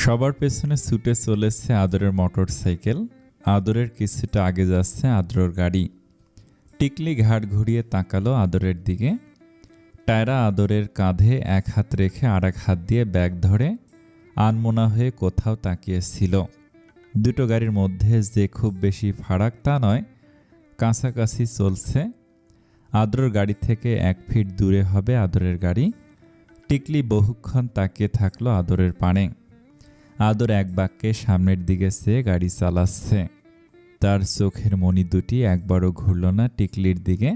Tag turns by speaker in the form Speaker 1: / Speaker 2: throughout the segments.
Speaker 1: সবার পেছনে ছুটে চলেছে আদরের মোটরসাইকেল। আদরের কিছুটা আগে যাচ্ছে আদ্রর গাড়ি। টিকলি ঘাট ঘুরিয়ে তাকালো আদরের দিকে। টায়রা আদরের কাঁধে এক হাত রেখে আর এক হাত দিয়ে ব্যাগ ধরে আনমনা হয়ে কোথাও তাকিয়েছিল। দুটো গাড়ির মধ্যে যে খুব বেশি ফারাক তা নয়, কাছাকাছি চলছে। আদরের গাড়ি থেকে 1 ফিট দূরে হবে আদরের গাড়ি। টিকলি বহুক্ষণ তাকিয়ে থাকলো আদরের পানে। আদর এক বাক্যে সামনের দিকে চেয়ে গাড়ি চালাচ্ছে। তার চোখের মণি দুটি একবারও ঘুরল না টিকলির দিকে।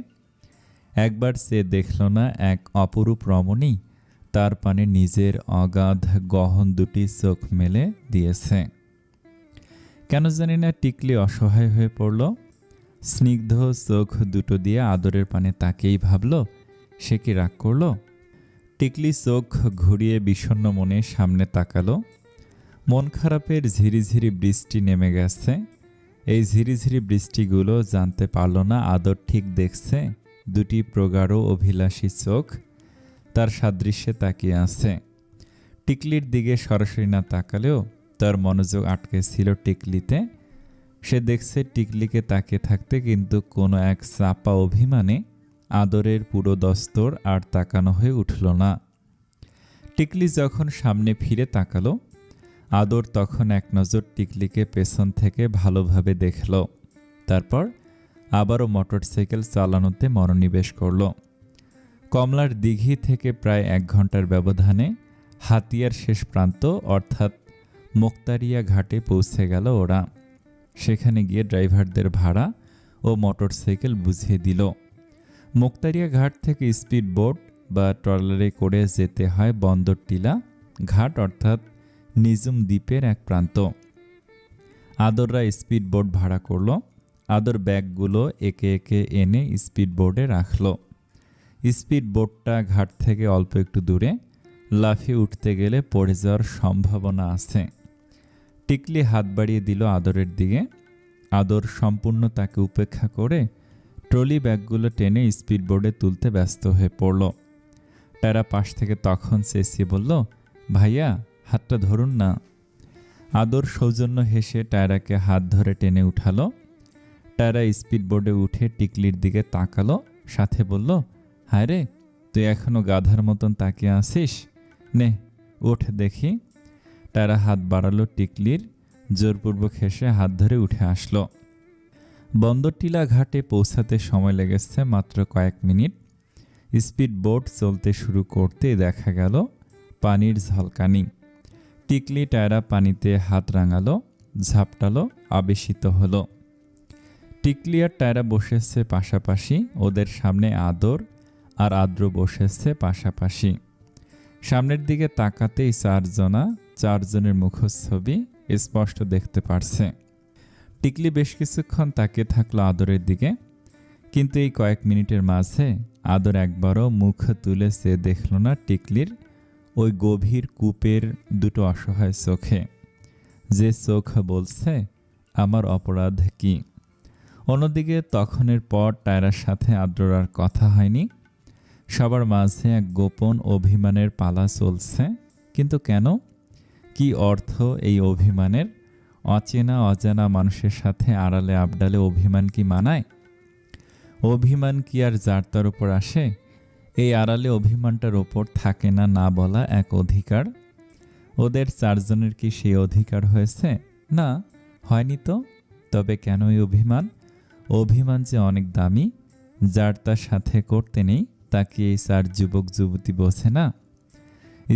Speaker 1: একবার চেয়ে দেখল না এক অপরূপ রমণী তার পানে নিজের অগাধ গহন দুটি চোখ মেলে দিয়েছে। কেন জানি না টিকলি অসহায় হয়ে পড়ল। স্নিগ্ধ চোখ দুটো দিয়ে আদরের পানে তাকেই ভাবল, সে কি রাগ করল? টিকলি চোখ ঘুরিয়ে বিষণ্ণ মনে সামনে তাকালো। মন খারাপের ঝিরিঝিরি বৃষ্টি নেমে গেছে। এই ঝিরিঝিরি বৃষ্টিগুলো জানতে পারল না আদর ঠিক দেখছে দুটি প্রগাঢ় অভিলাষী চোখ তার সাদৃশ্যে তাকিয়ে আছে। টিকলির দিকে সরাসরি না তাকালেও তার মনোযোগ আটকে ছিল টিকলিতে। সে দেখছে টিকলিকে তাকিয়ে থাকতে, কিন্তু কোনো এক চাপা অভিমানে আদরের পুরো দস্তর আর তাকানো হয়ে উঠল না। টিকলি যখন সামনে ফিরে তাকালো, আদর তখন এক নজর টিকলিকে পেছন থেকে ভালোভাবে দেখল। তারপর আবারও মোটরসাইকেল চালানোতে মনোনিবেশ করল। কমলার দিঘি থেকে প্রায় 1 ঘন্টার ব্যবধানে হাতিয়ার শেষ প্রান্ত অর্থাৎ মুক্তারিয়া ঘাটে পৌঁছে গেল ওরা। সেখানে গিয়ে ড্রাইভারদের ভাড়া ও মোটরসাইকেল বুঝিয়ে দিল। মুক্তারিয়া ঘাট থেকে স্পিড বোট বা ট্রলারে করে যেতে হয় বন্দর টিলা ঘাট অর্থাৎ নিজুম দ্বীপের এক প্রান্ত। আদররা স্পিড বোট ভাড়া করল। আদর ব্যাগগুলো একে একে এনে স্পিড বোর্ডে রাখল। স্পিড বোটটা ঘাট থেকে অল্প একটু দূরে, লাফিয়ে উঠতে গেলে পড়ে যাওয়ার সম্ভাবনা আছে। টিকলি হাত বাড়িয়ে দিল আদরের দিকে। আদর সম্পূর্ণ তাকে উপেক্ষা করে ট্রলি ব্যাগগুলো টেনে স্পিড বোর্ডে তুলতে ব্যস্ত হয়ে পড়ল। টায়রা পাশ থেকে তখন চেঁচিয়ে বলল, ভাইয়া হাতটা ধরুন না। আদর সৌজন্য হেসে টায়রাকে হাত ধরে টেনে উঠালো। টায়রা স্পিড বোর্ডে উঠে টিকলির দিকে তাকালো, সাথে বলল, হায় রে, তুই এখনো গাধার মতন তাকিয়ে আসিস, নে ওঠ দেখি। টায়রা হাত বাড়ালো টিকলির, জোরপূর্বক হেসে হাত ধরে উঠে আসলো। বন্দর টিলা ঘাটে পৌঁছাতে সময় লেগেছে মাত্র কয়েক মিনিট। স্পিড বোট চলতে শুরু করতে দেখা গেল পানির ঝলকানি। টিকলি টায়রা পানিতে হাত রাঙালো, ঝাপটালো, আবেশিত হলো। টিকলি আর টায়রা বসেছে পাশাপাশি, ওদের সামনে আদর আর আদ্র বসেছে পাশাপাশি। সামনের দিকে তাকাতেই চারজনের মুখচ্ছবি স্পষ্ট দেখতে পারছে। টিকলি বেশ কিছুক্ষণ তাকিয়ে থাকলো আদরের দিকে, কিন্তু এই কয়েক মিনিটের মাঝে আদর একবারও মুখ তুলে সে দেখল না টিকলির ওই গভীর কূপের দুটো অসহায় চোখে, যে চোখ বলছে আমার অপরাধ কি। অন্যদিকে তখনের পর টায়রার সাথে আদ্রর আর কথা হয়নি। সবার মাঝে এক গোপন অভিমানের পালা চলছে। কিন্তু কেন? কি অর্থ এই অভিমানের? অচেনা অজানা মানুষের সাথে আড়ালে আবডালে অভিমান কি মানায়? অভিমান কি আর যার তার উপর আসে? এই আড়ালে অভিমানটার ওপর থাকে না না বলা এক অধিকার। ওদের চারজনের কি সেই অধিকার হয়েছে? না, হয়নি তো। তবে কেন এই অভিমান? অভিমান যে অনেক দামি, যার তার সাথে করতে নেই, তাকে এই 4 যুবক যুবতী বোঝে না।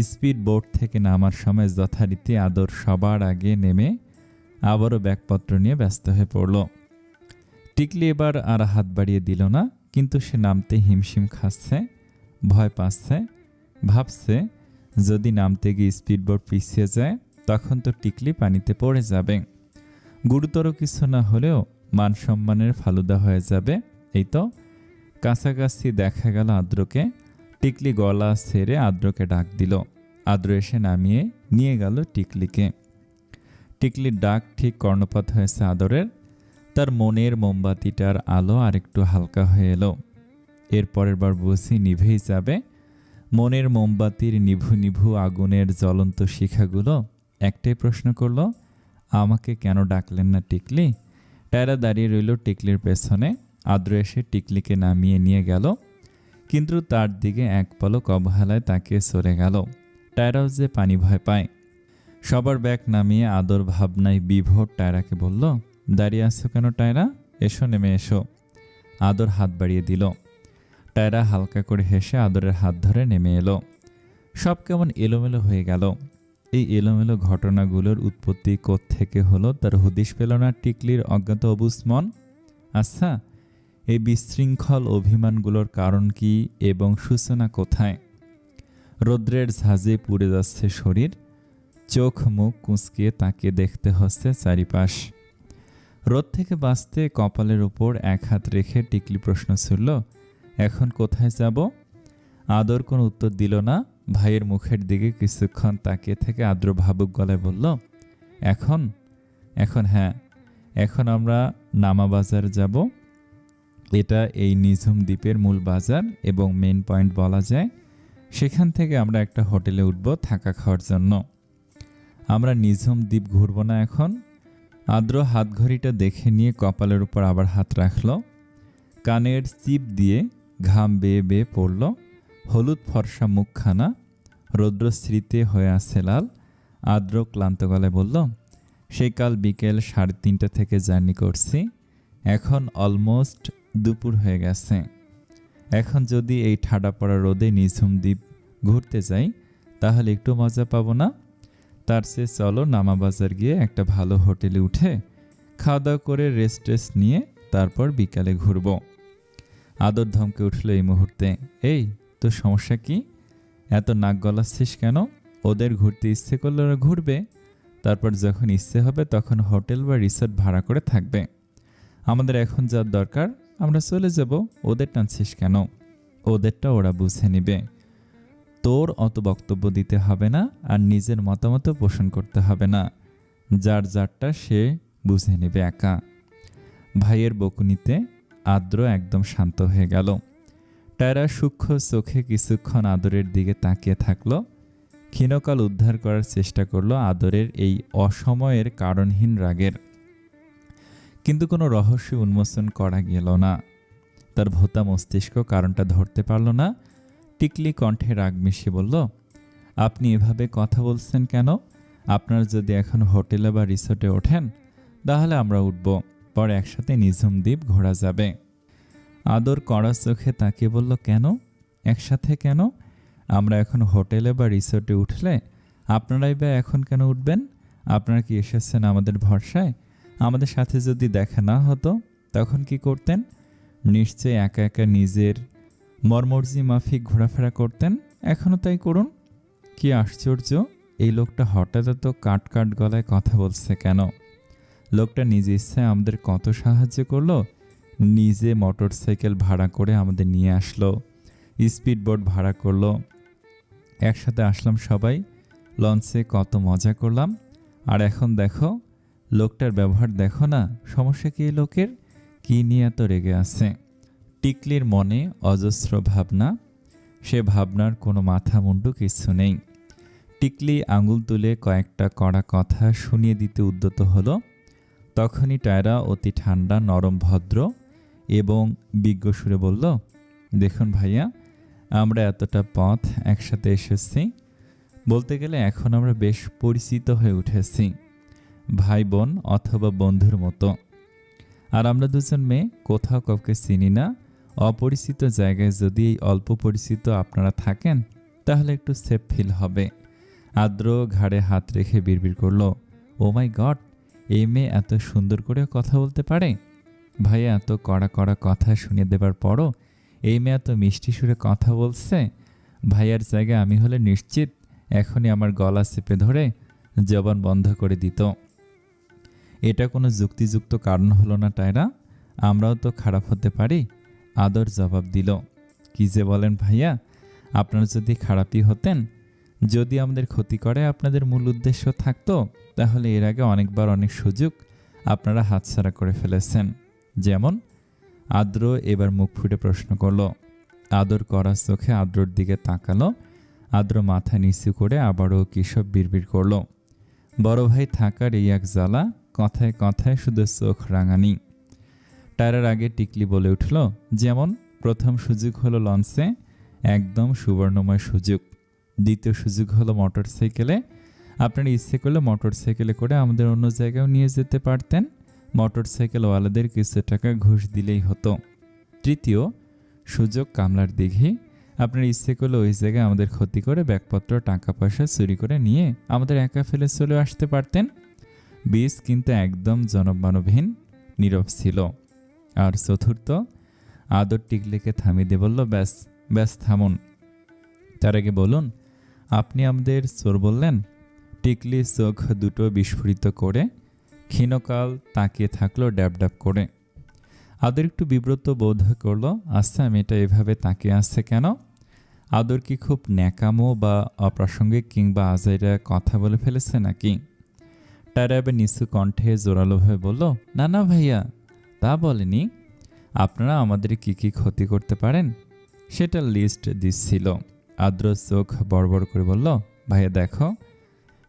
Speaker 1: স্পিড বোট থেকে নামার সময় যথারীতি আদর সবার আগে নেমে আবারও ব্যাগপত্র নিয়ে ব্যস্ত হয়ে পড়ল। টিকলি এবার আর হাত বাড়িয়ে দিল না, কিন্তু সে নামতে হিমশিম খাচ্ছে, ভয় পাচ্ছে, ভাবছে যদি নামতে গিয়ে স্পিড বোট পিছিয়ে যায় তখন তো টিকলি পানিতে পড়ে যাবে। গুরুতর কিছু না হলেও মান সম্মানের ফালুদা হয়ে যাবে। এই তো কাছাকাছি দেখা গেল আদ্রকে। টিকলি গলা ছেড়ে আদ্রকে ডাক দিল। আদ্র এসে নামিয়ে নিয়ে গেল টিকলিকে। টিকলির ডাক ঠিক কর্ণপাত হয়েছে আদরের। তার মনের মোমবাতিটার আলো আর একটু হালকা হয়ে এলো। এর পরের বার বুঝি নিভেই যাবে। মনের মোমবাতির নিভু নিভু আগুনের জ্বলন্ত শিখাগুলো একটাই প্রশ্ন করলো, আমাকে কেন ডাকলেন না টিকলি? টায়রা দাঁড়িয়ে রইল টিকলির পেছনে। আদ্র এসে টিকলিকে নামিয়ে নিয়ে গেল, কিন্তু তার দিকে এক পলক অবহেলায় তাকিয়ে সরে গেল। টায়রাও যে পানি ভয় পায়। সবার ব্যাগ নামিয়ে আদর ভাবনায় বিভোর টায়রাকে বলল, দাঁড়িয়ে আছো কেন টায়রা? এসো, নেমে এসো। আদর হাত বাড়িয়ে দিল। টায়রা হালকা করে হেসে আদরের হাত ধরে নেমে এলো। সব কেমন এলোমেলো হয়ে গেল। এই এলোমেলো ঘটনাগুলোর উৎপত্তি কোত্থেকে হলো তার হদিশ পেল না টিকলির অজ্ঞাত অবুঝ মন। আচ্ছা, এই বিশৃঙ্খল অভিমানগুলোর কারণ কি এবং সূচনা কোথায়? রৌদ্রের ঝাঁজে পুড়ে যাচ্ছে শরীর, চোখ মুখ কুঁচকিয়ে তাকিয়ে দেখতে হচ্ছে চারিপাশ। রোদ থেকে বাঁচতে কপালের ওপর এক হাত রেখে টিকলি প্রশ্ন ছুড়ল, এখন কোথায় যাব? আদর কোনো উত্তর দিল না। ভাইয়ের মুখের দিকে কিছুক্ষণ তাকিয়ে থেকে আদ্র ভাবুক গলায় বলল, এখন এখন হ্যাঁ, এখন আমরা নামা বাজার যাব। এটা এই নিঝুম দ্বীপের মূল বাজার এবং মেন পয়েন্ট বলা যায়। সেখান থেকে আমরা একটা হোটেলে উঠব থাকা খাওয়ার জন্য। আমরা নিঝুম দ্বীপ ঘুরব না এখন? আদ্র হাতঘড়িটা দেখে নিয়ে কপালের উপর আবার হাত রাখল। কানের চিপ দিয়ে ঘাম বেয়ে বেয়ে পড়ল। হলুদ ফর্সা মুখখানা রৌদ্রস্মৃতে হয়ে আছে লাল। আদ্র ক্লান্ত গলায় বলল, সেই কাল বিকেল 3:30 থেকে জার্নি করছি। এখন অলমোস্ট দুপুর হয়ে গেছে। এখন যদি এই ঠাডা পড়া রোদে নিঝুম দ্বীপ ঘুরতে যাই তাহলে একটু মজা পাবো না? তার চেয়ে চলো নামা বাজার গিয়ে একটা ভালো হোটেলে উঠে খাওয়া দাওয়া করে রেস্ট নিয়ে তারপর বিকালে ঘুরব। আদর ধমকে উঠল এই মুহূর্তে, এই তোর সমস্যা কি? এত নাক গলাচ্ছিস কেন? ওদের ঘুরতে ইচ্ছে করলে ওরা ঘুরবে, তারপর যখন ইচ্ছে হবে তখন হোটেল বা রিসোর্ট ভাড়া করে থাকবে। আমাদের এখন যার দরকার আমরা চলে যাব, ওদের টানছিস কেন? ওদেরটা ওরা বুঝে নিবে। তোর অত বক্তব্য দিতে হবে না, আর নিজের মতামত পোষণ করতে হবে না। যার যারটা সে বুঝে নেবে একা। ভাইয়ের বকুনিতে আদ্র একদম শান্ত হয়ে গেল। টায়রা সূক্ষ্ম চোখে কিছুক্ষণ আদরের দিকে তাকিয়ে থাকলো। ক্ষীণকাল উদ্ধার করার চেষ্টা করলো আদরের এই অসময়ের কারণহীন রাগের, কিন্তু কোনো রহস্য উন্মোচন করা গেল না। তার ভোতা মস্তিষ্ক কারণটা ধরতে পারল না। টিকলি কণ্ঠে রাগ মিশিয়ে বলল, আপনি এভাবে কথা বলছেন কেন? আপনার যদি এখন হোটেলে বা রিসোর্টে ওঠেন তাহলে আমরা উঠব, পরে একসাথে নিঝুম দ্বীপ ঘোরা যাবে। আদর কড়া চোখে তাকিয়ে বলল, কেন একসাথে কেন? আমরা এখন হোটেলে বা রিসোর্টে উঠলে আপনারাই বা এখন কেন উঠবেন? আপনারা কি এসেছেন আমাদের ভরসায়? আমাদের সাথে যদি দেখা না হতো তখন কি করতেন? নিশ্চয়ই একা একা নিজের মর্মর্জি মাফিক ঘোরাফেরা করতেন। এখনও তাই করুন। কি আশ্চর্য, এই লোকটা হঠাৎ এত কাট কাট গলায় কথা বলছে কেন? লোকটা নিজ ইচ্ছায় আমাদের কত সাহায্য করলো। নিজে মোটর সাইকেল ভাড়া করে আমাদের নিয়ে আসলো, স্পিড বোট ভাড়া করলো, একসাথে আসলাম সবাই, লঞ্চে কত মজা করলাম। আর এখন দেখো, লোকটার ব্যবহার দেখো না। সমস্যা কি এই লোকের? কি নিয়ে এত রেগে আছে? টিকলির মনে অজস্র ভাবনা, সে ভাবনার কোনো মাথা মুন্ডু কিছু নেই। টিকলি আঙুল তুলে কয়েকটা কড়া কথা শুনিয়ে দিতে উদ্যত হলো। তখনই টায়রা অতি ঠান্ডা, নরম, ভদ্র এবং বিজ্ঞ সুরে বলল, দেখুন ভাইয়া, আমরা এতটা পথ একসাথে এসেছি, বলতে গেলে এখন আমরা বেশ পরিচিত হয়ে উঠেছি, ভাই বোন অথবা বন্ধুর মতো। আর আমরা দুজন মেয়ে কোথাও কাউকে চিনি না। অপরিচিত জায়গায় যদি এই অল্প পরিচিত আপনারা থাকেন তাহলে একটু সেফ ফিল হবে। আদ্র ঘাড়ে হাত রেখে বিড়বিড় করলো, ও মাই গড, এই মেয়ে এত সুন্দর করে কথা বলতে পারে? ভাইয়া এত কড়া কড়া কথা শুনিয়ে দেবার পরও এই মেয়ে এত মিষ্টি সুরে কথা বলছে। ভাইয়ার জায়গায় আমি হলে নিশ্চিত এখনই আমার গলা চেপে ধরে জবান বন্ধ করে দিত। এটা কোনো যুক্তিযুক্ত কারণ হলো না টায়রা, আমরাও তো খারাপ হতে পারি। আদর জবাব দিল, কি যে বলেন ভাইয়া, আপনারা যদি খারাপই হতেন, যদি আমাদের ক্ষতি করে আপনাদের মূল উদ্দেশ্য থাকতো, তাহলে এর আগে অনেকবার অনেক সুযোগ আপনারা হাতছাড়া করে ফেলেছেন। যেমন? আদ্র এবার মুখ ফুটে প্রশ্ন করল। আদর করার চোখে আদ্রর দিকে তাকালো। আদ্র মাথা নিচু করে আবারও কিসব বিড়বিড় করল। বড় ভাই থাকার এই এক জ্বালা, কথায় কথায় শুধু চোখ রাঙানি। টায়ারের আগে টিকলি বলে উঠল, যেমন প্রথম সুযোগ হলো লঞ্চে, একদম সুবর্ণময় সুযোগ। দ্বিতীয় সুযোগ হলো মোটরসাইকেলে, আপনার ইচ্ছে করলে মোটরসাইকেলে করে আমাদের অন্য জায়গায় নিয়ে যেতে পারতেন, মোটরসাইকেলওয়ালাদের কিছু টাকা ঘুষ দিলেই হতো। তৃতীয় সুযোগ কামলার দিঘি, আপনার ইচ্ছে করলে ওই জায়গায় আমাদের ক্ষতি করে ব্যাগপত্র টাকা পয়সা চুরি করে নিয়ে আমাদের একা ফেলে চলে আসতে পারতেন। বীজ কিন্তু একদম জনমানবহীন, নীরব ছিল। আর চতুর্থ, আদর টিকলিকে থামিয়ে দিয়ে বলল, ব্যাস ব্যাস থামুন, তার আগে বলুন আপনি আমাদের চোর বললেন। টিকলি চোখ দুটো বিস্ফোরিত করে ক্ষীণকাল তাকিয়ে থাকলো ড্যাব ড্যাব করে। আদর একটু বিব্রত বোধ করলো, আচ্ছা মেয়েটা এভাবে তাকিয়ে আসছে কেন? আদর কি খুব ন্যাকামো বা অপ্রাসঙ্গিক কিংবা আজাইরা কথা বলে ফেলেছে নাকি? টায়রা এবার নিচু কণ্ঠে জোরালোভাবে বলল, না না ভাইয়া, তা বলেনি। আপনারা আমাদের কি কি ক্ষতি করতে পারেন সেটা লিস্ট দিচ্ছিল। আদ্র চোখ বড় করে বলল, ভাইয়া দেখো।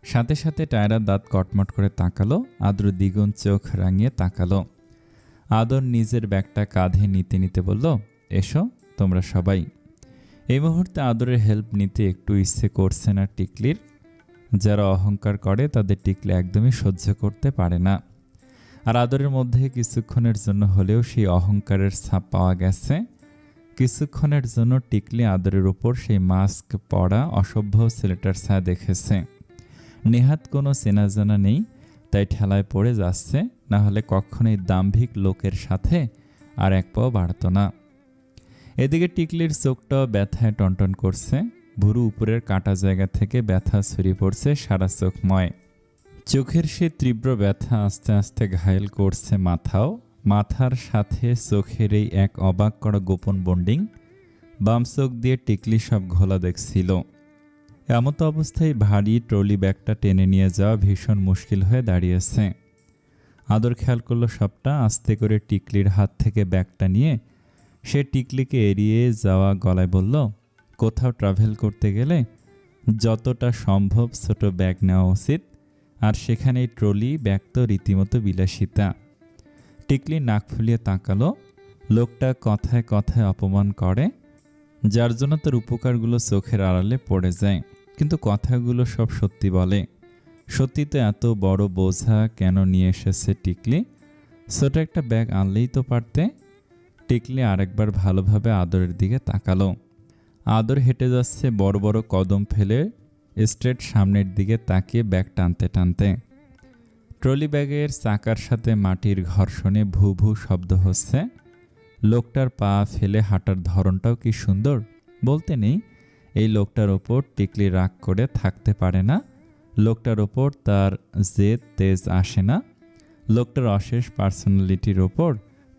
Speaker 1: সাথে সাথে টায়রার দাঁত কটমট করে তাকালো। আদ্র দ্বিগুণ চোখ রাঙিয়ে তাকালো। আদর নিজের ব্যাগটা কাঁধে নিতে নিতে বলল, এসো তোমরা সবাই। এই মুহূর্তে আদরের হেল্প নিতে একটু ইচ্ছে করছে না টিকলির। যারা অহংকার করে তাদের টিকলি একদমই সহ্য করতে পারে না। আর আদরের মধ্যে কিছুক্ষণের জন্য হলেও সেই অহংকারের ছাপ পাওয়া গেছে। কিছুক্ষণের জন্য টিকলি আদরের উপর সেই মাস্ক পরা অসভ্য ছেলেটার ছায়া দেখেছে। নেহাত কোনো চেনা জানা নেই, তাই ঠেলায় পড়ে যাচ্ছে, না হলে কখনোই দাম্ভিক লোকের সাথে আর এক পাও বাড়ত না। এদিকে টিকলির চোখটাও ব্যথায় টনটন করছে। ভুরু উপরের কাটা জায়গা থেকে ব্যথা ছড়িয়ে পড়ছে সারা চোখময়। চোখের সে তীব্র ব্যথা আস্তে আস্তে ঘায়েল করছে মাথাও। মাথার সাথে চোখের এই এক অবাক করা গোপন বন্ডিং। বাম চোখ দিয়ে টিকলি সব ঘোলা দেখছিল। এমত অবস্থায় ভারী ট্রলি ব্যাগটা টেনে নিয়ে যাওয়া ভীষণ মুশকিল হয়ে দাঁড়িয়েছে। আদর খেয়াল করলো সবটা। আস্তে করে টিকলির হাত থেকে ব্যাগটা নিয়ে সে টিকলিকে এড়িয়ে যাওয়া গলায় বলল, কোথাও ট্রাভেল করতে গেলে যতটা সম্ভব ছোট ব্যাগ নেওয়া উচিত, আর সেখানে ট্রলি ব্যাগ তো রীতিমতো বিলাসিতা। টিকলি নাক ফুলিয়ে তাকালো। লোকটা কথায় কথায় অপমান করে, যার জন্য তার উপকারগুলো চোখের আড়ালে পড়ে যায়, কিন্তু কথাগুলো সব সত্যি বলে। সত্যিতে এত বড় বোঝা কেন নিয়ে এসেছে টিকলি? ছোট একটা ব্যাগ আনলেই তো পারতে। টিকলি আরেকবার ভালোভাবে আদরের দিকে তাকালো। আদর হেঁটে যাচ্ছে বড় বড় কদম ফেলে স্ট্রেট সামনের দিকে তাকিয়ে ব্যাগ টানতে টানতে। ট্রলি ব্যাগের চাকার সাথে মাটির ঘর্ষণে ভু ভু শব্দ হচ্ছে। লোকটার পা ফেলে হাঁটার ধরনটাও কি সুন্দর, বলতে নেই। এই লোকটার ওপর টিকলি রাগ করে থাকতে পারে না। লোকটার ওপর তার জেদ তেজ আসে না। লোকটার অশেষ পার্সোনালিটির ওপর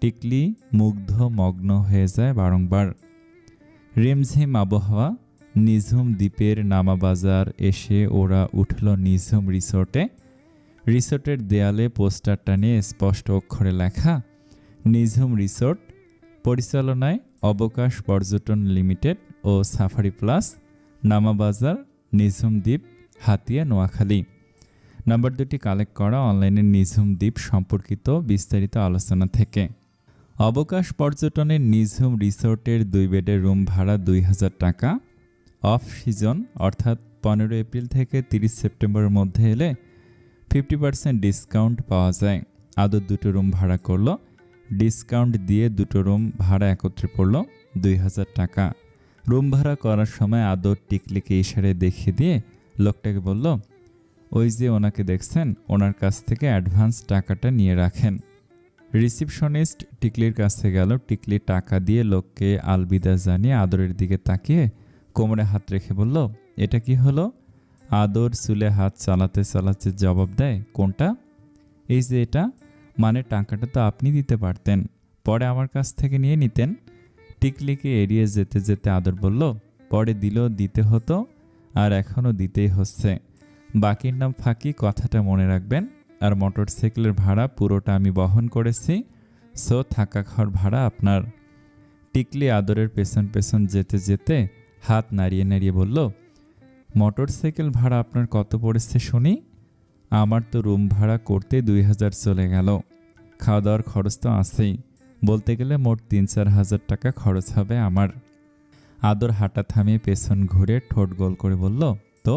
Speaker 1: টিকলি মুগ্ধ মগ্ন হয়ে যায় বারংবার। রিমঝিম আবহাওয়া। নিঝুম দ্বীপের নামাবাজার এসে ওরা উঠল নিঝুম রিসোর্টে। রিসোর্টের দেয়ালে পোস্টারটা নিয়ে স্পষ্ট অক্ষরে লেখা, নিঝুম রিসোর্ট, পরিচালনায় অবকাশ পর্যটন লিমিটেড ও safari plus, Namabazar, Nijhum Dwip, Hatiya, Noakhali. Number দুটি কালেক্ট করা অনলাইনে নিঝুম দ্বীপ সম্পর্কিত বিস্তারিত আলোচনা থেকে। অবকাশ পর্যটনের নিঝুম রিসোর্টের 2 বেডের রুম ভাড়া 2000 টাকা। অফ সিজন অর্থাৎ 15 এপ্রিল থেকে 30 সেপ্টেম্বরের মধ্যে এলে 50% ডিসকাউন্ট পাওয়া যায়। আদর 2টো রুম ভাড়া করলো। ডিসকাউন্ট দিয়ে 2টো রুম ভাড়া একত্রে পড়ল 2000 টাকা। রুম ভাড়া করার সময় আদর টিকলিকে ইশারে দেখিয়ে দিয়ে লোকটাকে বলল, ওই যে ওনাকে দেখছেন, ওনার কাছ থেকে অ্যাডভান্স টাকাটা নিয়ে রাখেন। রিসিপশনিস্ট টিকলির কাছে গেল। টিকলি টাকা দিয়ে লোককে আলবিদা জানিয়ে আদরের দিকে তাকিয়ে কোমরে হাত রেখে বলল, এটা কি হলো? আদর চুলে হাত চালাতে চালাতে জবাব দেয়, কোনটা? এই যে এটা। মানে টাকাটা তো আপনি দিতে পারতেন, পরে আমার কাছ থেকে নিয়ে নিতেন। টিকলিকে এড়িয়ে যেতে যেতে আদর বলল, পরে দিলেও দিতে হতো, আর এখনও দিতেই হচ্ছে। বাকির নাম ফাঁকি, কথাটা মনে রাখবেন। আর মোটরসাইকেলের ভাড়া পুরোটা আমি বহন করেছি, সো থাকা খাওয়ার ভাড়া আপনার। টিকলি আদরের পেছন পেছন যেতে যেতে হাত নাড়িয়ে নাড়িয়ে বলল, মোটরসাইকেল ভাড়া আপনার কত পড়েছে শুনি? আমার তো রুম ভাড়া করতে 2000 চলে গেল, খাওয়া দাওয়ার খরচ তো আছেই, বলতে গেলে মোট 3-4 হাজার টাকা খরচ হবে আমার। আদর হাঁটা থামিয়ে পেছন ঘুরে ঠোঁট গোল করে বলল, তো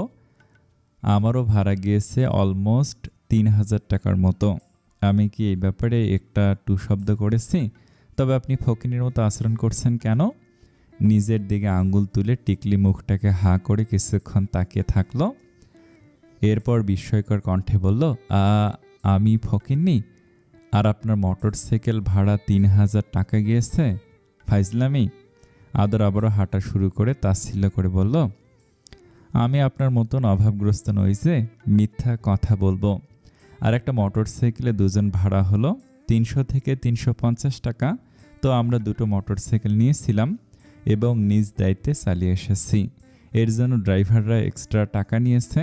Speaker 1: আমারও ভাড়া গিয়েছে অলমোস্ট 3000 টাকার মতো। আমি কি এই ব্যাপারে একটা টু শব্দ করেছি? তবে আপনি ফকিনীর মতো আচরণ করছেন কেন? নিজের দিকে আঙ্গুল তুলে টিকলি মুখটাকে হাঁ করে কিছুক্ষণ তাকিয়ে থাকলো। এরপর বিস্ময়কর কণ্ঠে বলল, আমি ফকিন্নি? আর আপনার মোটরসাইকেল ভাড়া 3000 টাকা গিয়েছে? ফাইজলামি? আদর আবারও হাঁটা শুরু করে তাচ্ছিল্য করে বলল, আমি আপনার মতন অভাবগ্রস্ত নই যে মিথ্যা কথা বলবো। আর একটা মোটরসাইকেলে দুজন ভাড়া হলো 300 থেকে 350 টাকা। তো আমরা দুটো মোটরসাইকেল নিয়েছিলাম এবং নিজ দায়িত্বে চালিয়ে এসেছি। এর জন্য ড্রাইভাররা এক্সট্রা টাকা নিয়েছে।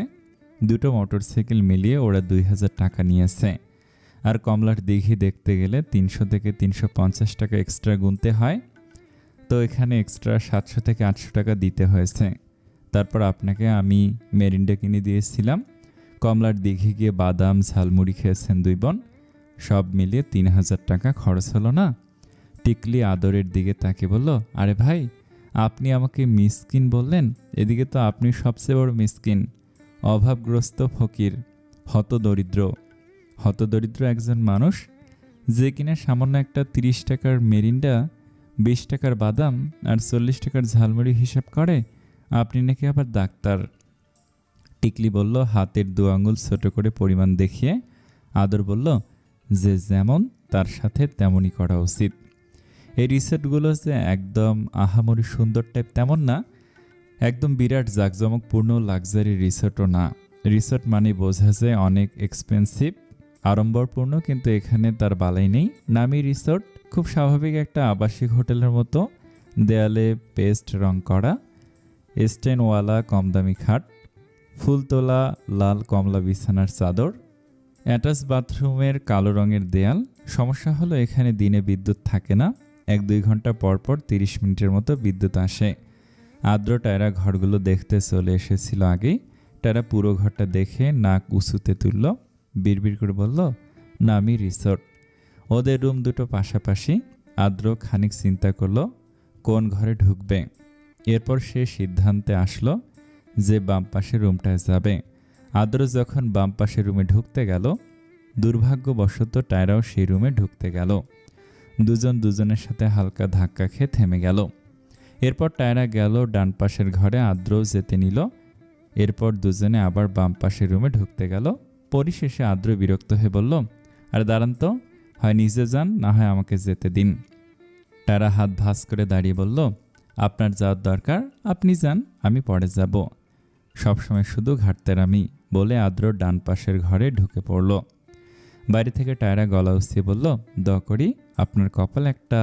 Speaker 1: দুটো মোটরসাইকেল মিলিয়ে ওরা 2000 টাকা নিয়েছে। আর কমলার দিঘি দেখতে গেলে 300 থেকে 350 টাকা এক্সট্রা গুনতে হয়। তো এখানে এক্সট্রা 700 থেকে 800 টাকা দিতে হয়েছে। তারপর আপনাকে আমি মেরিন্ডা কিনে দিয়েছিলাম। কমলার দিঘি গিয়ে বাদাম ঝালমুড়ি খেয়েছেন 2 বোন। সব মিলিয়ে 3000 টাকা খরচ হলো না? টিকলি আদরের দিকে তাকিয়ে বলল, আরে ভাই, আপনি আমাকে মিসকিন বললেন? এদিকে তো আপনি সবচেয়ে বড় মিসকিন, অভাবগ্রস্ত ফকির, হতদরিদ্র। হতদরিদ্র একজন মানুষ যে কিনা সামান্য একটা 30 টাকার মেরিন্ডা, 20 টাকার বাদাম আর 40 টাকার ঝালমুড়ি হিসাব করে। আপনি নাকি আবার ডাক্তার। টিকলি বলল, হাতের 2 আঙুল ছোট করে পরিমাণ দেখিয়ে। আদর বলল, যে যেমন তার সাথে তেমনই করা উচিত। এই রিসোর্টগুলো যে একদম আহামরি সুন্দর টাইপ তেমন না, একদম বিরাট জাঁকজমকপূর্ণ লাক্সারি রিসোর্টও না। রিসোর্ট মানে বোঝা যায় অনেক এক্সপেন্সিভ, আড়ম্বরপূর্ণ, কিন্তু এখানে তার বালাই নেই। নামি রিসোর্ট, খুব স্বাভাবিক একটা আবাসিক হোটেলের মতো। দেয়ালে পেস্ট রং করা, স্টেনওয়ালা কমদামি খাট, ফুলতোলা লাল কমলা বিছানার চাদর, অ্যাটাচ বাথরুমের কালো রঙের দেয়াল। সমস্যা হলো এখানে দিনে বিদ্যুৎ থাকে না। 1-2 ঘন্টা পর পর 30 মিনিটের মতো বিদ্যুৎ আসে। আদ্র টায়রা ঘরগুলো দেখতে চলে এসেছিল আগেই। টায়রা পুরো ঘরটা দেখে নাক উঁচুতে তুলল, বিড়বিড় করে বলল, নামি রিসোর্ট। ওদের রুম দুটো পাশাপাশি। আদ্র খানিক চিন্তা করলো কোন ঘরে ঢুকবে। এরপর সে সিদ্ধান্তে আসলো যে বাম পাশের রুমটায় যাবে। আদ্র যখন বাম পাশের রুমে ঢুকতে গেল, দুর্ভাগ্যবশত টায়রাও সেই রুমে ঢুকতে গেল। দুজন দুজনের সাথে হালকা ধাক্কা খেয়ে থেমে গেল। এরপর টায়রা গেল ডান পাশের ঘরে, আদ্রও যেতে নিল। এরপর দুজনে আবার বাম পাশের রুমে ঢুকতে গেল। পরিশেষে আদ্র বিরক্ত হয়ে বলল, আরে দাঁড়ান তো, হয় নিজে যান, না হয় আমাকে যেতে দিন। টায়রা হাত ভাঁজ করে দাঁড়িয়ে বলল, আপনার যাওয়ার দরকার, আপনি যান, আমি পরে যাব। সবসময় শুধু ঘাটতেরামি বলে আদ্র ডান পাশের ঘরে ঢুকে পড়ল। বাইরে থেকে টায়রা গলা উঁচিয়ে বলল, দয়া করি আপনার কপাল একটা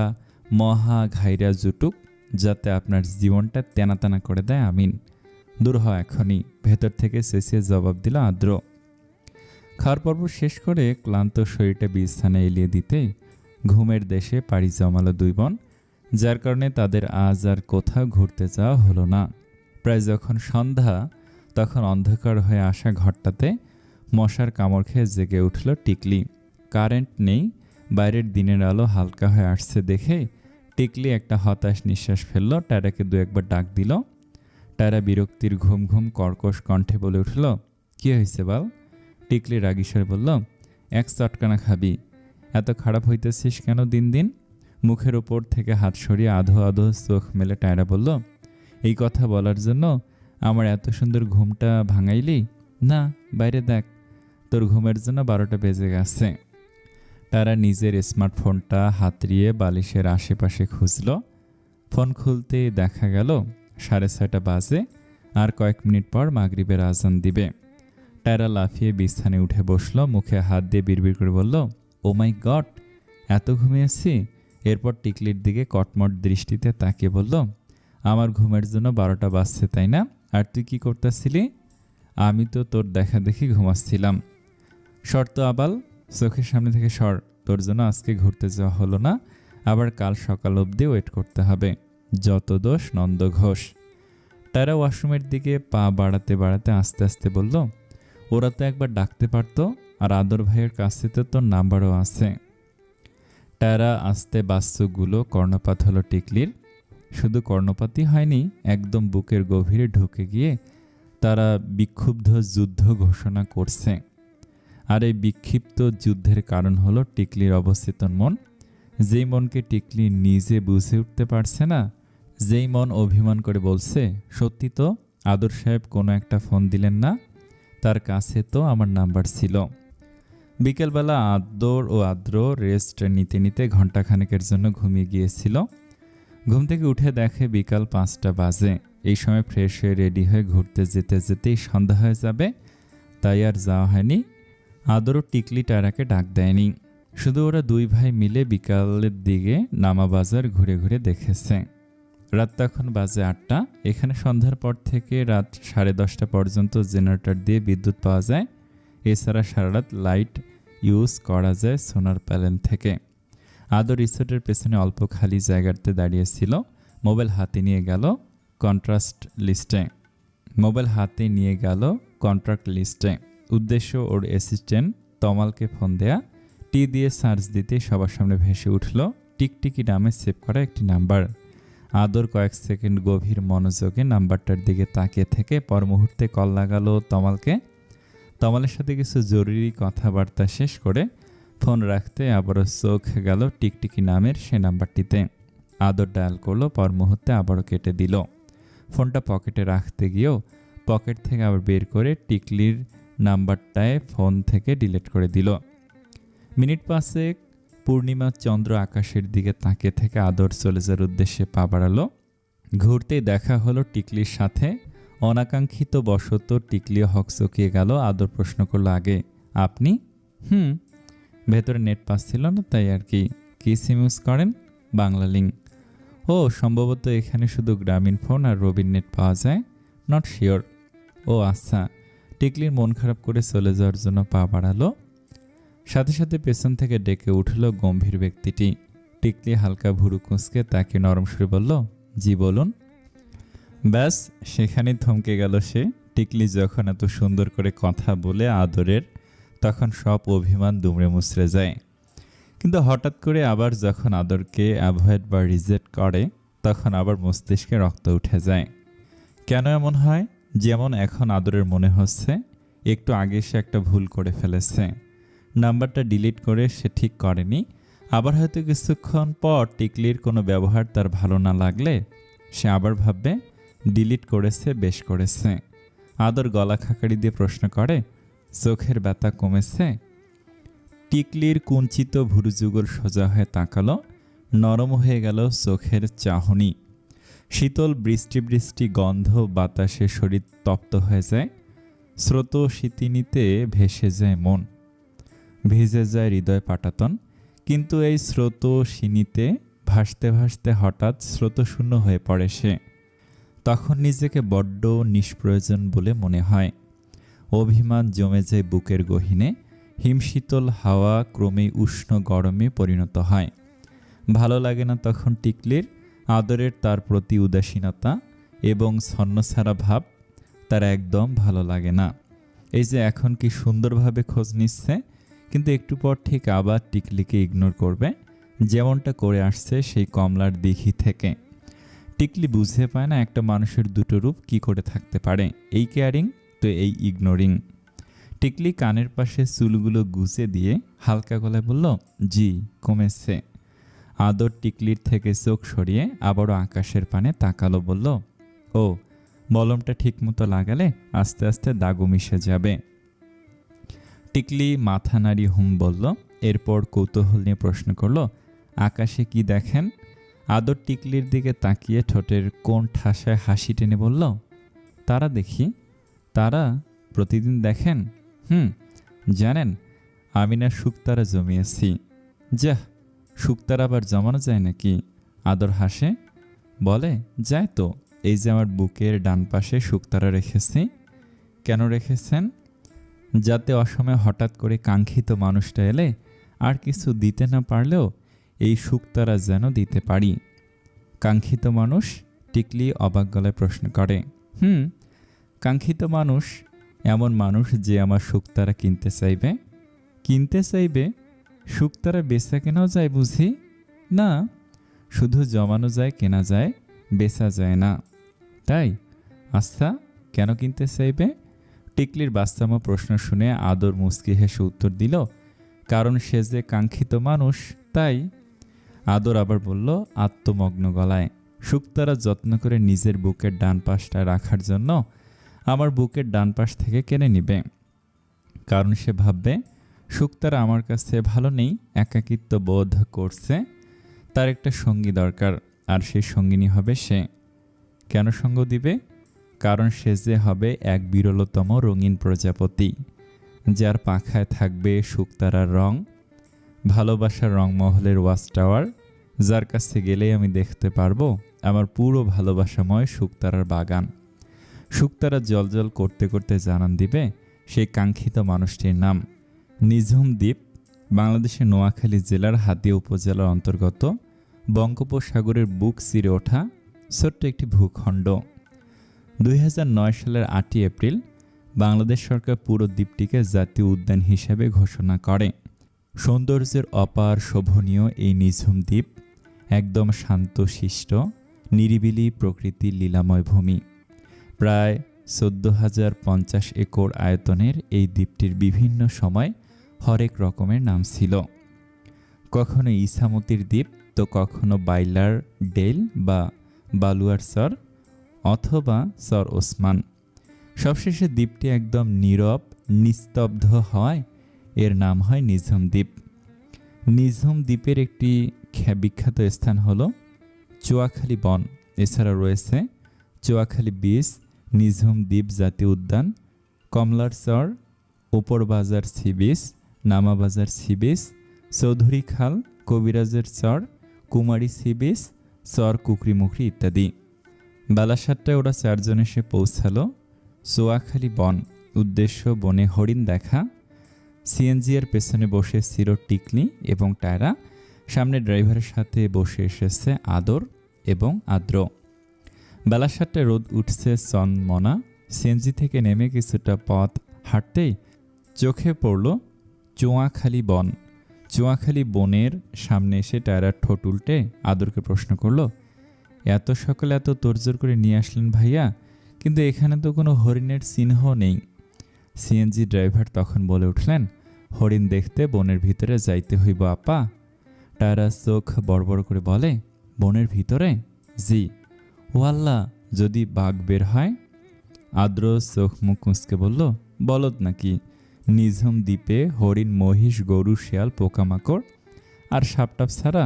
Speaker 1: মহা ঘাইরা জুটুক, যাতে আপনার জীবনটা তেনা তেনা করে দেয়, আমিন। দূর হয় এখনই, ভেতর থেকে চেঁচিয়ে জবাব দিল আদ্র। খাওয়ার পর্ব শেষ করে ক্লান্ত শরীরটা বিছানায় এলিয়ে দিতে ঘুমের দেশে পাড়ি জমালো 2 বোন, যার কারণে তাদের আজ আর কোথাও ঘুরতে যাওয়া হলো না। প্রায় যখন সন্ধ্যা, তখন অন্ধকার হয়ে আসা ঘরটাতে মশার কামড় খেয়ে জেগে উঠল টিকলি। কারেন্ট নেই, বাইরের দিনের আলো হালকা হয়ে আসছে দেখে টিকলি একটা হতাশ নিঃশ্বাস ফেলল। টায়রাকে 2-1 ডাক দিল। টায়রা বিরক্তির ঘুম ঘুম কর্কশ কণ্ঠে বলে উঠল, কি হয়েছে বল? টিকলি রাগীস্বরে বলল, 1 চটকানা খাবি? এত খারাপ হইতেছিস কেন দিন দিন? মুখের ওপর থেকে হাত সরিয়ে আধো আধো চোখ মেলে টায়রা বলল, এই কথা বলার জন্য আমার এত সুন্দর ঘুমটা ভাঙাইলি? না, বাইরে দেখ, তোর ঘুমের জন্য 12টা বেজে গেছে। টায়রা নিজের স্মার্টফোনটা হাতড়িয়ে বালিশের আশেপাশে খুঁজল। ফোন খুলতেই দেখা গেল 6:30 বাজে, আর কয়েক মিনিট পর মাগরিবের আজান দিবে। টায়রা লাফিয়ে বিছানায় উঠে বসল, মুখে হাত দিয়ে বিড়বিড় করে বলল, ও মাই গড, এত ঘুমিয়েছি। এরপর টিকলির দিকে কটমট দৃষ্টিতে তাকিয়ে বলল, আমার ঘুমের জন্য 12টা বাজছে তাই না? আর তুই কি করতেছিলি? আমি তো তোর দেখা দেখি ঘুমাচ্ছিলাম। শর্ত আবাল, চোখের সামনে থেকে সর, তোর জন্য আজকে ঘুরতে যাওয়া হলো না, আবার কাল সকাল অবধি ওয়েট করতে হবে। যত দোষ নন্দ ঘোষ। তারা ওয়াশরুমের দিকে পা বাড়াতে বাড়াতে আস্তে আস্তে বলল, ওরা তো একবার ডাকতে পারতো, আর আদর ভাইয়ের কাছে তো তোর নাম্বারও আছে। টায়রা আস্তে বাস্তুগুলো কর্ণপাত হলো টিকলির। শুধু কর্ণপাতই হয়নি, একদম বুকের গভীরে ঢুকে গিয়ে তারা বিক্ষুব্ধ যুদ্ধ ঘোষণা করছে। আর এই বিক্ষিপ্ত যুদ্ধের কারণ হলো টিকলির অবচেতন মন, যেই মনকে টিকলি নিজে বুঝে উঠতে পারছে না, যেই মন অভিমান করে বলছে, সত্যি তো আদর সাহেব কোনো একটা ফোন দিলেন না, তার কাছে তো আমার নাম্বার ছিল। বিকেলবেলা আদর ও আদ্র রেস্ট নিতে নিতে ঘণ্টাখানেকের জন্য ঘুমিয়ে গিয়েছিল। ঘুম থেকে উঠে দেখে বিকাল 5টা বাজে। এই সময় ফ্রেশ হয়ে রেডি হয়ে ঘুরতে যেতে যেতেই সন্ধ্যা হয়ে যাবে, তাই আর যাওয়া হয়নি। আদরও টিকলি টায়রাকে ডাক দেয়নি। শুধু ওরা দুই ভাই মিলে বিকালের দিকে নামা বাজার ঘুরে ঘুরে দেখেছে। রাত তখন বাজে 8টা। এখানে সন্ধ্যার পর থেকে রাত 10:30 পর্যন্ত জেনারেটর দিয়ে বিদ্যুৎ পাওয়া যায়। এছাড়া সারা রাত লাইট ইউজ করা যায় সোলার প্যানেল থেকে। আদর রিসোর্টের পেছনে অল্প খালি জায়গাতে দাঁড়িয়েছিল। মোবাইল হাতে নিয়ে গেল কন্ট্রাক্ট লিস্টে। উদ্দেশ্য ওর অ্যাসিস্ট্যান্ট তমালকে ফোন দেয়া। টি দিয়ে সার্চ দিতে সবার সামনে ভেসে উঠল টিকটিকি নামে সেভ করা একটি নাম্বার। আদর কয়েক সেকেন্ড গভীর মনোযোগে নাম্বারটার দিকে তাকিয়ে থেকে পর মুহূর্তে কল লাগালো তমালকে। তমালের সাথে কিছু জরুরি কথাবার্তা শেষ করে ফোন রাখতে আবারও চোখ গেল টিকটিকি নামের সে নাম্বারটিতে। আদর ডায়াল করলো, পর মুহূর্তে আবারও কেটে দিল। ফোনটা পকেটে রাখতে গিয়েও পকেট থেকে আবার বের করে টিকলির নাম্বারটায় ফোন থেকে ডিলিট করে দিল। মিনিট 5 পূর্ণিমা চন্দ্র আকাশের দিকে তাকিয়ে থেকে আদর চলে যাওয়ার উদ্দেশ্যে পা বাড়ালো। ঘুরতেই দেখা হলো টিকলির সাথে। অনাকাঙ্ক্ষিত বশত টিকলিও হকচকিয়ে গেল। আদর প্রশ্ন করলো, আগে আপনি? ভেতরে নেট পাচ্ছিল না, তাই আর কি। কি সিম ইউজ করেন? বাংলা লিঙ্ক। ও, সম্ভবত এখানে শুধু গ্রামীণ ফোন আর রবির নেট পাওয়া যায়। Not sure. ও আচ্ছা। টিকলির মন খারাপ করে চলে যাওয়ার জন্য পা বাড়ালো। সাথে সাথে পেছন থেকে ডেকে উঠল গম্ভীর ব্যক্তিটি। টিকলি হালকা ভুরু কুঁচকে তাকে নরম সুরে বলল, জি বলুন। ব্যাস, সেখানেই থমকে গেল সে। টিকলি যখন এত সুন্দর করে কথা বলে আদরের, তখন সব অভিমান দুমড়ে মুচড়ে যায়। কিন্তু হঠাৎ করে আবার যখন আদরকে অ্যাভয়েড বা রিজেক্ট করে, তখন আবার মস্তিষ্কে রক্ত উঠে যায়। কেন এমন হয়? যেমন এখন আদরের মনে হচ্ছে একটু আগে সে একটা ভুল করে ফেলেছে। নাম্বারটা ডিলিট করে সে ঠিক করেনি। আবার হয়তো কিছুক্ষণ পর টিকলির কোনো ব্যবহার তার ভালো না লাগলে সে আবার ভাববে ডিলিট করেছে, বেশ করেছে। আদর গলা খাকারি দিয়ে প্রশ্ন করে, চোখের ব্যথা কমেছে? টিকলির কুঞ্চিত ভুরুযুগল সোজা হয়ে তাকালো। নরম হয়ে গেল চোখের চাহনি। শীতল বৃষ্টি বৃষ্টি গন্ধ বাতাসে শরীর তপ্ত হয়ে যায়। স্রোত শীতিনীতে ভেসে যায় মন, ভিজে যায় হৃদয় পাটাতন। কিন্তু এই স্রোত শিনীতে ভাসতে ভাসতে হঠাৎ স্রোতশূন্য হয়ে পড়ে সে। তখন নিজেকে বড্ড নিষ্প্রয়োজন বলে মনে হয়। অভিমান জমে যায় বুকের গহীনে। হিমশীতল হাওয়া ক্রমেই উষ্ণ গরমে পরিণত হয়। ভালো লাগে না তখন টিকলির। আদরের তার প্রতি উদাসীনতা এবং ছন্নছাড়া ভাব তার একদম ভালো লাগে না। এই যে এখন কি সুন্দরভাবে খোঁজ নিচ্ছে, কিন্তু একটু পর ঠিক আবার টিকলিকে ইগনোর করবে, যেমনটা করে আসছে সেই কমলার দিঘি থেকে। টিকলি বুঝে পায় না একটা মানুষের দুটো রূপ কি করে থাকতে পারে, এই কেয়ারিং তো এই ইগনোরিং। টিকলি কানের পাশে চুলগুলো গুছে দিয়ে হালকা গলায় বলল, জি কমেছে। আদর টিকলির থেকে চোখ সরিয়ে আবারও আকাশের পানে তাকালো, বলল, ও, মলমটা ঠিকমতো লাগালে আস্তে আস্তে দাগও মিশে যাবে। টিকলি মাথা নাড়ি হুম বলল। এরপর কৌতূহল নিয়ে প্রশ্ন করল, আকাশে কি দেখেন? আদর টিকলির দিকে তাকিয়ে ঠোঁটের কোণ ঠাসায় হাসি টেনে বলল, তারা দেখি। তারা প্রতিদিন দেখেন? জানেন, আমি না শুকতারা জমিয়েছি। যাহ, শুকতারা আবার জমানো যায় নাকি? আদর হাসে, বলে, যায় তো। এই যে আমার বুকের ডান পাশে শুকতারা রেখেছি। কেন রেখেছেন? যাতে অসময়ে হঠাৎ করে কাঙ্ক্ষিত মানুষটা এলে আর কিছু দিতে না পারলেও এই শুকতারা যেন দিতে পারি। কাঙ্ক্ষিত মানুষ? টিকলি অবাক গলায় প্রশ্ন করে। কাঙ্ক্ষিত মানুষ এমন মানুষ যে আমার শুকতারা কিনতে চাইবে? শুকতারা বেচা কেনাও যায় বুঝি? না, শুধু জমানো যায়, কেনা যায়, বেচা যায় না। তাই? আচ্ছা, কেন কিনতে চাইবে? টিকলির বাস্তব প্রশ্ন শুনে আদর মুচকি হেসে উত্তর দিল, কারণ সে যে কাঙ্ক্ষিত মানুষ, তাই। আদর আবার বলল আত্মমগ্ন গলায়, শুকতারা যত্ন করে নিজের বুকের ডান পাশটা রাখার জন্য আমার বুকের ডান পাশ থেকে কেড়ে নিবে। কারণ সে ভাববে শুকতারা আমার কাছে ভালো নেই, একাকিত্ব বোধ করছে, তার একটা সঙ্গী দরকার, আর সেই সঙ্গিনী হবে সে। কেন সঙ্গ দিবে? কারণ সে যে হবে এক বিরলতম রঙিন প্রজাপতি, যার পাখায় থাকবে শুকতারার রং, ভালোবাসার রংমহলের ওয়াচ টাওয়ার, যার কাছে গেলেই আমি দেখতে পারবো আমার পুরো ভালোবাসাময় শুকতারার বাগান। শুকতারা জলজল করতে করতে জানান দিবে সেই কাঙ্ক্ষিত মানুষটির নাম নিঝুম দ্বীপ, বাংলাদেশের নোয়াখালী জেলার হাতিয়া উপজেলার অন্তর্গত বঙ্গোপসাগরের বুক চিরে ওঠা ছোট্ট একটি ভূখণ্ড। 2009 সালের 8 এপ্রিল বাংলাদেশ সরকার পুরো দ্বীপটিকে জাতীয় উদ্যান হিসেবে ঘোষণা করে। সৌন্দর্যের অপার শোভনীয় এই নিঝুম দ্বীপ একদম শান্তশিষ্ট নিরিবিলি প্রকৃতির লীলাময় ভূমি। প্রায় 14,050 একর আয়তনের এই দ্বীপটির বিভিন্ন সময় হরেক রকমের নাম ছিল। কখনো ইসামতির দ্বীপ, তো কখনো বাইলার ডেল বা বালুয়ার চর, অথবা চর ওসমান। সবশেষে দ্বীপটি একদম নীরব নিস্তব্ধ হয়, এর নাম হয় নিঝুম দ্বীপ। নিঝুম দ্বীপের একটি বিখ্যাত স্থান হলো চুয়াখালী বন। এছাড়া রয়েছে চুয়াখালী বিচ, নিঝুম দ্বীপ জাতীয় উদ্যান, কমলার চর, Uparbazar sea beach, Namabazar sea beach, Chowdhury খাল, কবিরাজের চর, কুমারী সি বিচ, চর কুকরিমুখরি ইত্যাদি। বেলা 7টায় ওরা 4 জন এসে পৌঁছালো চুয়াখালী বন। উদ্দেশ্য বনে হরিণ দেখা। সিএনজি এর পেছনে বসে ছিল টিকলি এবং টায়রা, সামনে ড্রাইভারের সাথে বসে এসেছে আদর এবং আদ্র। বেলা 7টায় রোদ উঠছে চনমনা। সিএনজি থেকে নেমে কিছুটা পথ হাঁটতেই চোখে পড়ল চুয়াখালী বন। চুয়াখালী বনের সামনে এসে টায়রার ঠোঁট উল্টে আদরকে প্রশ্ন করলো, এত সকালে এত তোড়জোড় করে নিয়ে আসলেন ভাইয়া, কিন্তু এখানে তো কোনো হরিণের চিহ্ন নেই। সিএনজি ড্রাইভার তখন বলে উঠলেন, হরিণ দেখতে বনের ভিতরে যাইতে হইব আপা। টায়রা চোখ বড় বড় করে বলে, বনের ভিতরে? জি। ওয়াল্লা, যদি বাঘ বের হয়? আদ্র চোখ মুখ কুঁচকে বলল, বলদ নাকি? নিঝুম দ্বীপে হরিণ, মহিষ, গরু, শিয়াল, পোকামাকড় আর সাপটাপ ছাড়া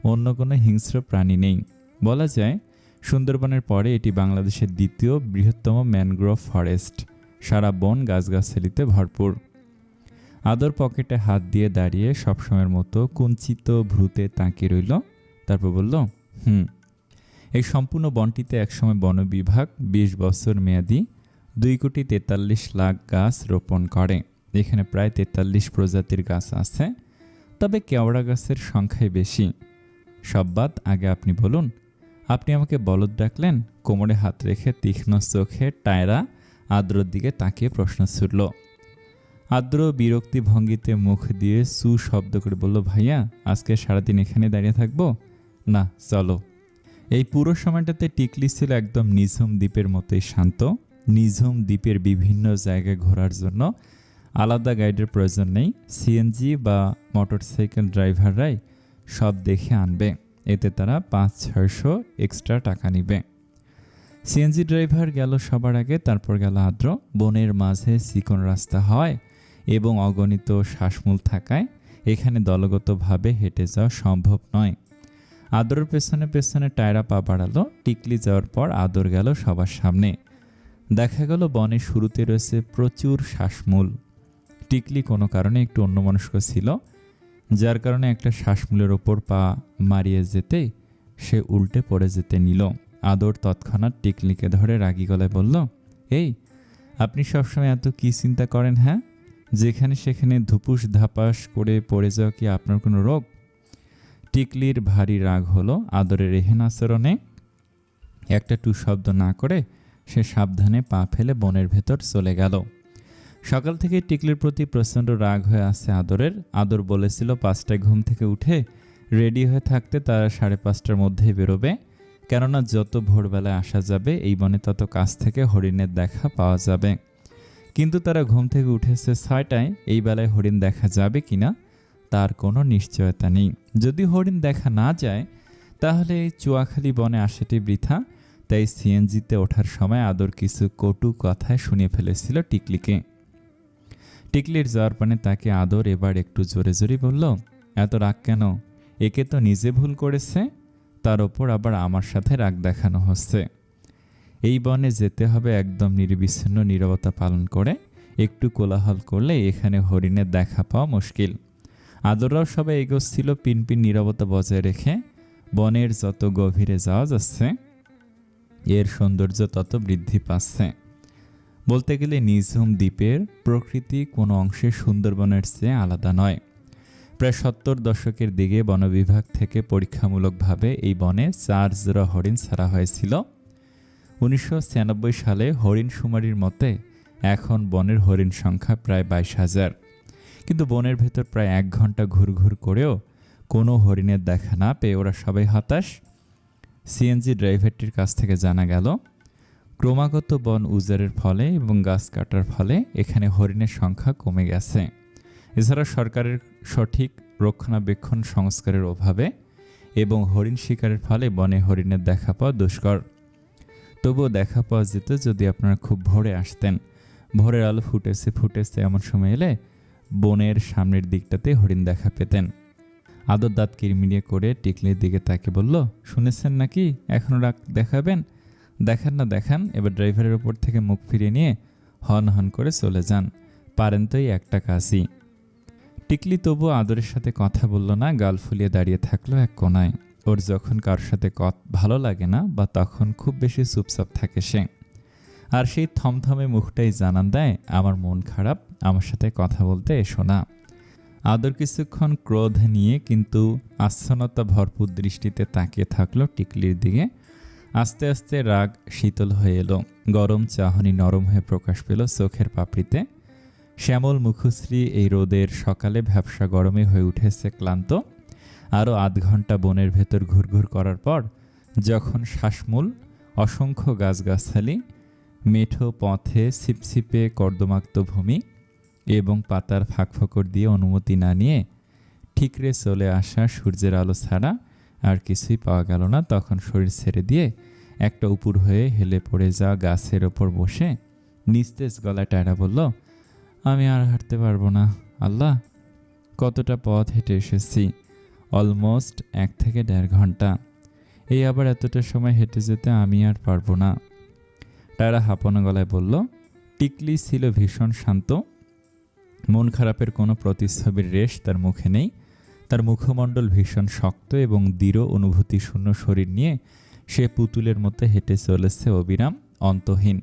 Speaker 1: অন্য কোনো হিংস্র প্রাণী নেই। বলা যায় সুন্দরবনের পরে এটি বাংলাদেশের দ্বিতীয় বৃহত্তম ম্যানগ্রোভ ফরেস্ট। সারা বন গাছগাছালিতে ভরপুর। আদর পকেটে হাত দিয়ে দাঁড়িয়ে সবসময়ের মতো কুঞ্চিত ভ্রুতে তাকিয়ে রইল। তারপর বলল, এই সম্পূর্ণ বনটিতে একসময় বন বিভাগ 20 বছর মেয়াদি 2,43,00,000 গাছ রোপণ করে। এখানে প্রায় 43 প্রজাতির গাছ আছে, তবে কেওড়া গাছের সংখ্যাই বেশি। সব বাদ, আগে আপনি বলুন। আপনি আমাকে বলদ ডাকলেন? কোমরে হাত রেখে তীক্ষ্ণ চোখে টায়রা আদ্রর দিকে তাকিয়ে প্রশ্ন ছুড়ল। আদ্র বিরক্তি ভঙ্গিতে মুখ দিয়ে সু শব্দ করে বলল, ভাইয়া, আজকে সারাদিন এখানে দাঁড়িয়ে থাকবো? না, চলো। এই পুরো সময়টাতে টিকলি ছিল একদম নিঝুম দ্বীপের মতোই শান্ত। নিঝুম দ্বীপের বিভিন্ন জায়গায় ঘোরার জন্য আলাদা গাইডের প্রয়োজন নেই। সিএনজি বা মোটরসাইকেল ড্রাইভাররাই সব দেখে আনবে। এতে তারা 500-600 এক্সট্রা টাকা নিবে। সিএনজি ড্রাইভার গেল সবার আগে, তারপর গেল আদ্র। বনের মাঝে চিকন রাস্তা হয় এবং অগণিত শ্বাসমূল থাকায় এখানে দলগতভাবে হেঁটে যাওয়া সম্ভব নয়। আদরের পেছনে পেছনে টায়রা পা বাড়ালো। টিকলি যাওয়ার পর আদর গেল সবার সামনে। দেখা গেল বনের শুরুতে রয়েছে প্রচুর শ্বাসমূল। টিকলি কোনো কারণে একটু অন্যমনস্ক ছিল, যার কারণে একটা শ্বাসমূলের ওপর পা মারিয়ে যেতে সে উল্টে পড়ে যেতে নিল। আদর তৎক্ষণাৎ টিকলিকে ধরে রাগী গলায় বলল, এই, আপনি সবসময় এত কি চিন্তা করেন? হ্যাঁ, যেখানে সেখানে ধুপুস ধাপাস করে পড়ে যাওয়া কি আপনার কোনো রোগ? টিকলির ভারী রাগ হলো আদরের এহেন আচরণে। একটা টু শব্দ না করে সে সাবধানে পা ফেলে বনের ভেতর চলে গেল। সকাল থেকে টিকলির প্রতি প্রচণ্ড রাগ হয়ে আছে আদরের। আদর বলেছিল 5টায় ঘুম থেকে উঠে রেডি হয়ে থাকতে, তারা 5:30টার মধ্যেই বেরোবে, কেননা যত ভোরবেলায় আসা যাবে এই বনে তত কাছ থেকে হরিণের দেখা পাওয়া যাবে। কিন্তু তারা ঘুম থেকে উঠেছে 6টায়, এই বেলায় হরিণ দেখা যাবে কিনা তার কোনো নিশ্চয়তা নেই। যদি হরিণ দেখা না যায় তাহলে এই চুয়াখালী বনে আসাটি বৃথা। তাই সিএনজিতে ওঠার সময় আদর কিছু কটু কথায় শুনিয়ে ফেলেছিল টিকলিকে। টিকলির যাওয়ার পানে তাকে আদর এবার একটু জোরে জোরে বলল, এত রাগ কেন? একে তো নিজে ভুল করেছে, তার ওপর আবার আমার সাথে রাগ দেখানো হচ্ছে। এই বনে যেতে হবে একদম নির্বিচ্ছিন্ন নীরবতা পালন করে। একটু কোলাহল করলে এখানে হরিণের দেখা পাওয়া মুশকিল। আদররাও সবাই এগোচ্ছিল পিনপিন নীরবতা বজায় রেখে। বনের যত গভীরে যাওয়া যাচ্ছে এর সৌন্দর্য তত বৃদ্ধি পাচ্ছে। বলতে গেলে নিঝুম দ্বীপের প্রকৃতি কোনো অংশে সুন্দরবনের চেয়ে আলাদা নয়। প্রায় 70 দশকের দিকে বন বিভাগ থেকে পরীক্ষামূলকভাবে এই বনে 4 জোড়া হরিণ ছাড়া হয়েছিল। 1996 সালে হরিণ শুমারির মতে এখন বনের হরিণ সংখ্যা প্রায় 22,000। কিন্তু বনের ভেতর প্রায় 1 ঘন্টা ঘুরঘুর করেও কোনো হরিণের দেখা না পেয়ে ওরা সবাই হতাশ। সিএনজি ড্রাইভারটির কাছ থেকে জানা গেল, ক্রমাগত বন উজাড়ের ফলে এবং গাছ কাটার ফলে এখানে হরিণের সংখ্যা কমে গেছে। এছাড়া সরকারের সঠিক রক্ষণাবেক্ষণ সংস্কারের অভাবে এবং হরিণ শিকারের ফলে বনে হরিণের দেখা পাওয়া দুষ্কর। তবুও দেখা পাওয়া যেত যদি আপনারা খুব ভোরে আসতেন। ভোরের আলো ফুটেছে এমন সময় এলে বনের সামনের দিকটাতে হরিণ দেখা পেতেন। আদর দাঁত কিরমিরিয়ে করে টিকলির দিকে তাকে বলল, শুনেছেন নাকি এখনও রাগ দেখাবেন? দেখান না দেখান। এবার ড্রাইভারের ওপর থেকে মুখ ফিরিয়ে নিয়ে হন হন করে চলে যান, পারেন তো এই একটা কাজই। টিকলি তবুও আদরের সাথে কথা বলল না, গাল ফুলিয়ে দাঁড়িয়ে থাকলো এক কোনায়। ওর যখন কারোর সাথে ভালো লাগে না বা তখন খুব বেশি চুপচাপ থাকে সে। আর সেই থমথমে মুখটাই জানান দেয়, আমার মন খারাপ, আমার সাথে কথা বলতে এসো না। আদর কিছুক্ষণ ক্রোধ নিয়ে কিন্তু আচ্ছন্নতা ভরপুর দৃষ্টিতে তাকিয়ে থাকলো টিকলির দিকে। আস্তে আস্তে রাগ শীতল হয়ে এলো। গরম চাহনি নরম হয়ে প্রকাশ পেল চোখের পাপড়িতে। শ্যামল মুখশ্রী এই রোদের সকালে ভ্যাপসা গরমে হয়ে উঠেছে ক্লান্ত। আরও আধ ঘন্টা বনের ভেতর ঘুরঘুর করার পর যখন শ্বাসমূল অসংখ্য গাছগাছালি, মেঠো পথে ছিপছিপে কর্দমাক্ত ভূমি এবং পাতার ফাঁকফোকর দিয়ে অনুমতি না নিয়ে ঠিকরে চলে আসা সূর্যের আলো ছাড়া আর কিছুই পাওয়া গেল না, তখন শরীর ছেড়ে দিয়ে একটা উপুর হয়ে হেলে পড়ে যাওয়া গাছের ওপর বসে নিস্তেজ গলায় টায়রা বলল, আমি আর হাঁটতে পারবো না আল্লাহ। কতটা পথ হেঁটে এসেছি, অলমোস্ট 1 থেকে 1.5 ঘন্টা। এই আবার এতটা সময় হেঁটে যেতে আমি আর পারবো না। টায়রা হাঁপানো গলায় বলল। টিকলি ছিল ভীষণ শান্ত। মন খারাপের কোনো প্রতিচ্ছবির রেশ তার মুখে নেই। তার মুখমণ্ডল ভীষণ শক্ত এবং দৃঢ় অনুভূতি শূন্য শরীর নিয়ে সে পুতুলের মতো হেঁটে চলেছে অবিরাম, অন্তহীন।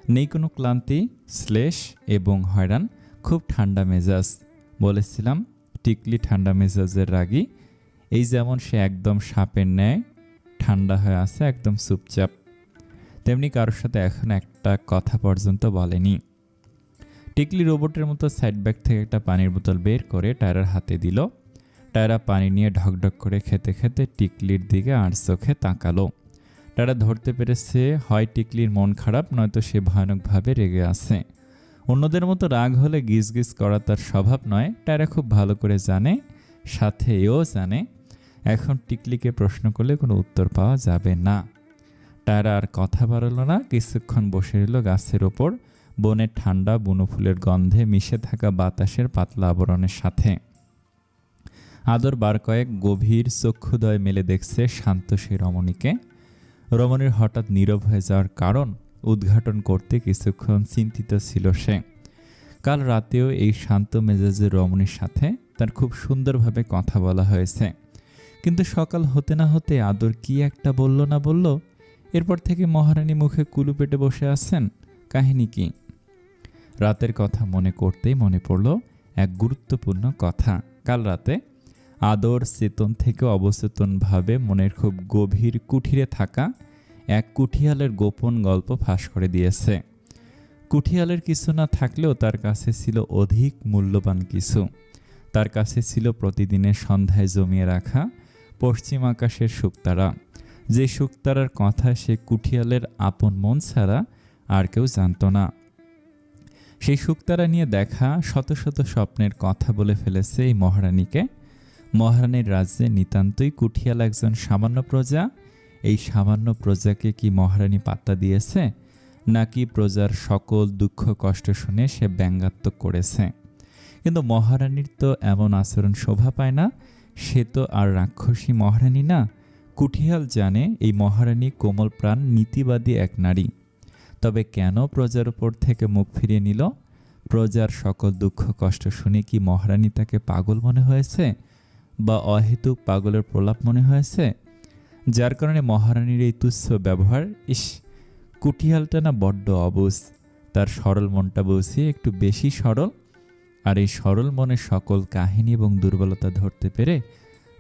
Speaker 1: নেই কোনো ক্লান্তি, শ্লেষ এবং হয়রান। খুব ঠান্ডা মেজাজ। বলেছিলাম টিকলি ঠান্ডা মেজাজের রাগী। এই যেমন সে একদম সাপের ন্যায় ঠান্ডা হয়ে আছে, একদম চুপচাপ, তেমনি কারোর সাথে এখন একটা কথা পর্যন্ত বলেনি। টিকলি রোবটের মতো সাইড ব্যাগ থেকে একটা পানির বোতল বের করে টায়রার হাতে দিল। টায়রা পানি নিয়ে ঢকঢক করে খেতে খেতে টিকলির দিকে আর চোখে তাকালো। টায়রা ধরতে পেরেছে হয় টিকলির মন খারাপ, নয়তো সে ভয়ানকভাবে রেগে আছে। অন্যদের মতো রাগ হলে গিজ গিজ করা তার স্বভাব নয়, টায়রা খুব ভালো করে জানে। সাথে এও জানে এখন টিকলিকে প্রশ্ন করলে কোনো উত্তর পাওয়া যাবে না। টায়রা আর কথা বাড়ালো না, কিছুক্ষণ বসে রইল গাছের ওপর, বনের ঠান্ডা বুনো ফুলের গন্ধে মিশে থাকা বাতাসের পাতলা আবরণের সাথে। আদর বার কয়েক গভীর চক্ষুদয় মেলে দেখছে শান্ত সেই রমণীকে। রমণীর হঠাৎ নীরব হয়ে যাওয়ার কারণ উদ্ঘাটন করতে কিছুক্ষণ চিন্তিত ছিল সে। কাল রাতেও এই শান্ত মেজাজের রমণীর সাথে তার খুব সুন্দরভাবে কথা বলা হয়েছে, কিন্তু সকাল হতে না হতে আদর কি একটা বলল না বলল, এরপর থেকে মহারানী মুখে কুলু পেটে বসে আছেন। কাহিনী কি? রাতের কথা মনে করতেই মনে পড়ল এক গুরুত্বপূর্ণ কথা। কাল রাতে আদর চেতন থেকে অবচেতনভাবে মনের খুব গভীর কুঠিরে থাকা এক কুঠিয়ালের গোপন গল্প ফাঁস করে দিয়েছে। কুঠিয়ালের কিছু না থাকলেও তার কাছে ছিল অধিক মূল্যবান কিছু। তার কাছে ছিল প্রতিদিনের সন্ধ্যায় জমিয়ে রাখা পশ্চিম আকাশের শুকতারা, যে শুকতারার কথা সে কুঠিয়ালের আপন মন ছাড়া আর কেউ জানত না। সেই শুকতারা নিয়ে দেখা শত শত স্বপ্নের কথা বলে ফেলেছে এই মহারানীকে। মহারানীর রাজ্যে নিতান্তই কুঠিয়াল একজন সামান্য প্রজা। এই সামান্য প্রজাকে কি মহারানী পাত্তা দিয়েছে, নাকি প্রজার সকল দুঃখ কষ্ট শুনে সে ব্যঙ্গাত্মক করেছে? কিন্তু মহারানীর তো এমন আচরণ শোভা পায় না। সে তো আর রাক্ষসী মহারানী না। কুঠিয়াল জানে এই মহারানী কোমল প্রাণ নীতিবাদী এক নারী। তবে কেন প্রজার উপর থেকে মুখ ফিরিয়ে নিল? প্রজার সকল দুঃখ কষ্ট শুনে কি মহারানী তাকে পাগল মনে হয়েছে, বা অহেতুক পাগলের প্রলাপ মনে হয়েছে, যার কারণে মহারানীর এই তুচ্ছ ব্যবহার? ইস, কুঠিয়ালটা না বড্ড অবুঝ। তার সরল মনটা বুঝি একটু বেশি সরল। আর এই সরল মনের সকল কাহিনী এবং দুর্বলতা ধরতে পেরে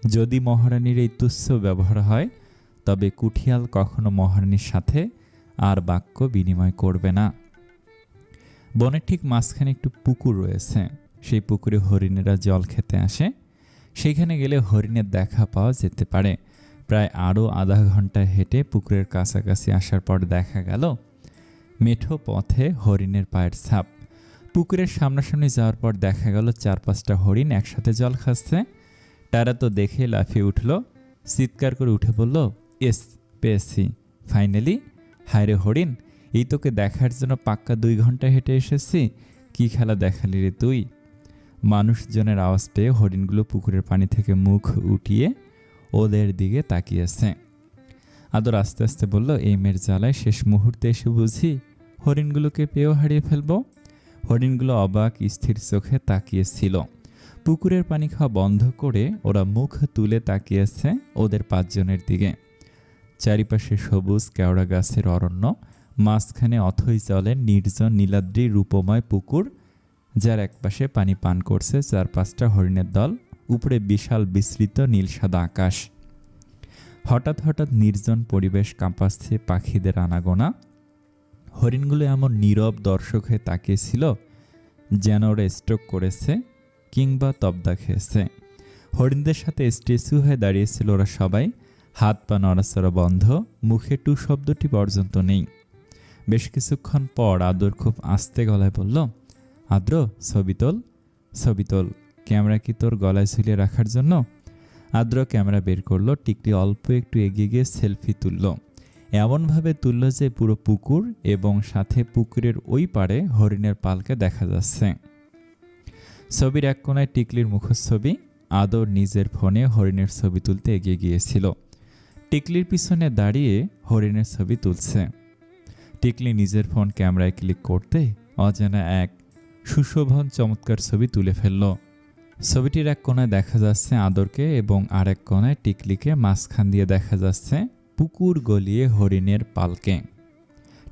Speaker 1: যদি মহারানীর এই তুচ্ছ ব্যবহার হয়, তবে কুঠিয়াল কখনো মহারানীর সাথে আর বাক্য বিনিময় করবে না। বনের ঠিক মাঝখানে একটু পুকুর রয়েছে। সেই পুকুরে হরিণেরা জল খেতে আসে। সেইখানে গেলে হরিণের দেখা পাওয়া যেতে পারে। প্রায় আরও আধা ঘন্টা হেঁটে পুকুরের কাছাকাছি আসার পর দেখা গেল মেঠো পথে হরিণের পায়ের ছাপ। পুকুরের সামনাসামনি যাওয়ার পর দেখা গেল 4-5টা হরিণ একসাথে জল খাচ্ছে। তারা তো দেখে লাফিয়ে উঠল, চিৎকার করে উঠে বলল, এস, পেয়েছি ফাইনালি। হায় রে হরিণ, এই তোকে দেখার জন্য পাক্কা 2 ঘন্টা হেঁটে এসেছি। কি খেলা দেখালি রে তুই? মানুষজনের আওয়াজ পেয়ে হরিণগুলো পুকুরের পানি থেকে মুখ উঠিয়ে ওদের দিকে তাকিয়েছে। আদর আস্তে আস্তে বলল, এই মেয়ের জ্বালায় শেষ মুহূর্তে এসে বুঝি হরিণগুলোকে পেয়েও হারিয়ে ফেলব। হরিণগুলো অবাক স্থির চোখে তাকিয়েছিল। পুকুরের পানি খাওয়া বন্ধ করে ওরা মুখ তুলে তাকিয়েছে ওদের 5 জনের দিকে। চারিপাশে সবুজ কেওড়া গাছের অরণ্য, মাঝখানে অথই জলের নির্জন নীলাদ্রি রূপময় পুকুর, যার একপাশে পানি পান করছে 4-5টা হরিণের দল। উপরে বিশাল বিস্তৃত নীল সাদা আকাশ। হঠাৎ হঠাৎ নির্জন পরিবেশ কাঁপাচ্ছে পাখিদের আনাগোনা। হরিণগুলো এমন নীরব দর্শক হয়ে তাকিয়েছিল যেন ওরা স্ট্রোক করেছে কিংবা তবদা খেয়েছে। হরিণদের সাথে স্ট্যাচু হয়ে দাঁড়িয়েছিল ওরা সবাই, হাত পা নড়াচড়া বন্ধ, মুখে টু শব্দটি পর্যন্ত নেই। বেশ কিছুক্ষণ পর আদর খুব আস্তে গলায় বলল, আদ্র, ছবি তোল, ছবি তোল। ক্যামেরা কি তোর গলায় ঝুলিয়ে রাখার জন্য? আদ্র ক্যামেরা বের করলো। টিকলি অল্প একটু এগিয়ে গিয়ে সেলফি তুলল। এমনভাবে তুলল যে পুরো পুকুর এবং সাথে পুকুরের ওই পারে হরিণের পালকে দেখা যাচ্ছে। ছবির এক কোণায় টিকলির মুখচ্ছবি। আদর নিজের ফোনে হরিণের ছবি তুলতে এগিয়ে গিয়েছিল। টিকলির পিছনে দাঁড়িয়ে হরিণের ছবি তুলছে। টিকলি নিজের ফোন ক্যামেরায় ক্লিক করতে অজানা এক সুশোভন চমৎকার ছবি তুলে ফেলল। ছবিটির এক কোণায় দেখা যাচ্ছে আদরকে এবং আরেক কোণায় টিকলিকে, মাঝখান দিয়ে দেখা যাচ্ছে পুকুর গলিয়ে হরিণের পালকে।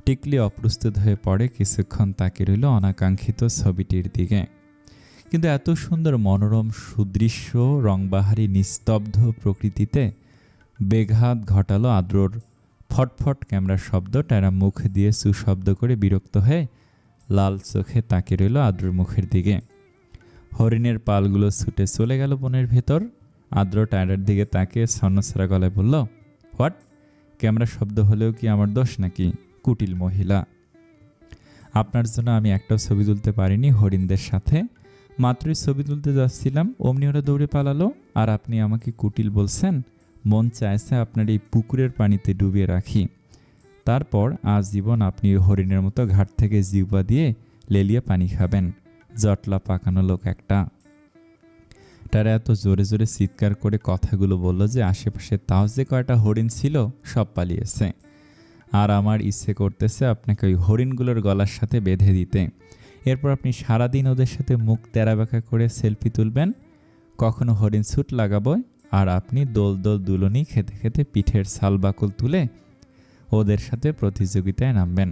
Speaker 1: টিকলি অপ্রস্তুত হয়ে পড়ে, কিছুক্ষণ তাকিয়ে রইল অনাকাঙ্ক্ষিত ছবিটির দিকে। কিন্তু এত সুন্দর মনোরম সুদৃশ্য রংবাহারি নিস্তব্ধ প্রকৃতিতে বেঘাত ঘটালো আদ্রর ফটফট ক্যামেরার শব্দ। টানা মুখ দিয়ে সুশব্দ করে বিরক্ত হয়ে লাল চোখে তাকিয়ে রইল আদ্রর মুখের দিকে। হরিণের পালগুলো ছুটে চলে গেল বনের ভেতর। আদ্র টায়ারের দিকে তাকিয়ে ছন্নছাড়া গলায় বলল, হোয়াট? ক্যামেরার শব্দ হলেও কি আমার দোষ নাকি? কুটিল মহিলা, আপনার জন্য আমি একটাও ছবি তুলতে পারিনি হরিণদের সাথে। মাত্রই ছবি তুলতে যাচ্ছিলাম, অমনি ওরা দৌড়ে পালালো, আর আপনি আমাকে কুটিল বলছেন? মন চাইছে আপনার এই পুকুরের পানিতে ডুবিয়ে রাখি, তারপর আজীবন আপনি হরিণের মতো ঘাট থেকে জিহ্বা দিয়ে লেলিয়ে পানি খাবেন। জটলা পাকানো লোক একটা। তারা এত জোরে জোরে চিৎকার করে কথাগুলো বলল যে আশেপাশে তাও যে কয়টা হরিণ ছিল সব পালিয়েছে। আর আমার ইচ্ছে করতেছে আপনাকে ওই হরিণগুলোর গলার সাথে বেঁধে দিতে। এরপর আপনি সারাদিন ওদের সাথে মুখ তেরাবেঁকা করে সেলফি তুলবেন, কখনো হরিণ ছুট লাগাবো, আর আপনি দোল দোল দুলনি খেতে খেতে পিঠের ছালবাকল তুলে ওদের সাথে প্রতিযোগিতায় নামবেন।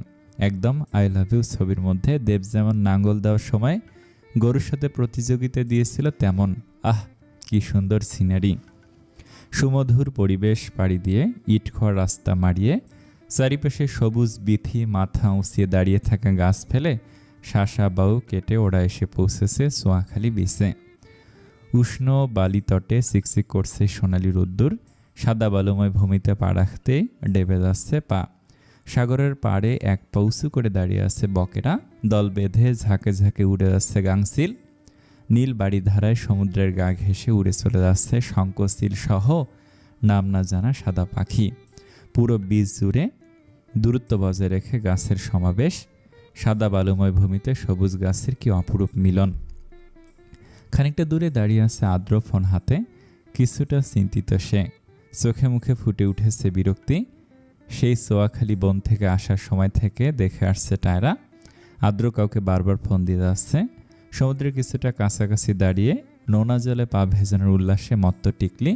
Speaker 1: একদম আই লাভ ইউ ছবির মধ্যে দেব যেমন নাঙ্গল দেওয়ার সময় গরুর সাথে প্রতিযোগিতা দিয়েছিল তেমন। আহ, কি সুন্দর সিনারি! সুমধুর পরিবেশ পাড়ি দিয়ে ইট খোয়া রাস্তা মারিয়ে চারিপাশে সবুজ বিথি, মাথা উঁচিয়ে দাঁড়িয়ে থাকা গাছ ফেলে শাসা বাউ কেটে ওরা এসে পৌঁছেছে সোয়াখালী বিচে। উষ্ণ বালিতটে চিকচিক করছে সোনালি রোদ্দুর, সাদা বালুময় ভূমিতে পা রাখতেই ডেবে যাচ্ছে পা। সাগরের পাড়ে এক পা উঁচু করে দাঁড়িয়ে আছে বকেরা, দল বেঁধে ঝাঁকে ঝাঁকে উড়ে যাচ্ছে গাংচিল। নীল বাড়িধারায় সমুদ্রের গা ঘেঁষে উড়ে চলে যাচ্ছে শঙ্কচিল সহ নাম না জানা সাদা পাখি। পুরো বীজ জুড়ে দূরত্ব বজায় রেখে গাছের সমাবেশ, সাদা বালুময় ভূমিতে সবুজ গাছের কি অপরূপ মিলন। খানিকটা দূরে দাঁড়িয়ে আছে আদ্র ফোন হাতে, কিছুটা চিন্তিত সে। চোখে মুখে ফুটে উঠেছে বিরক্তি। সেই সোয়াখালী বন থেকে আসার সময় থেকে দেখে আসছে টায়রা। আদ্র কাউকে বারবার ফোন দিয়ে যাচ্ছে। সমুদ্রের কিছুটা কাছাকাছি দাঁড়িয়ে নোনা জলে পা ভেজানোর উল্লাসে মত্ত টিকলি।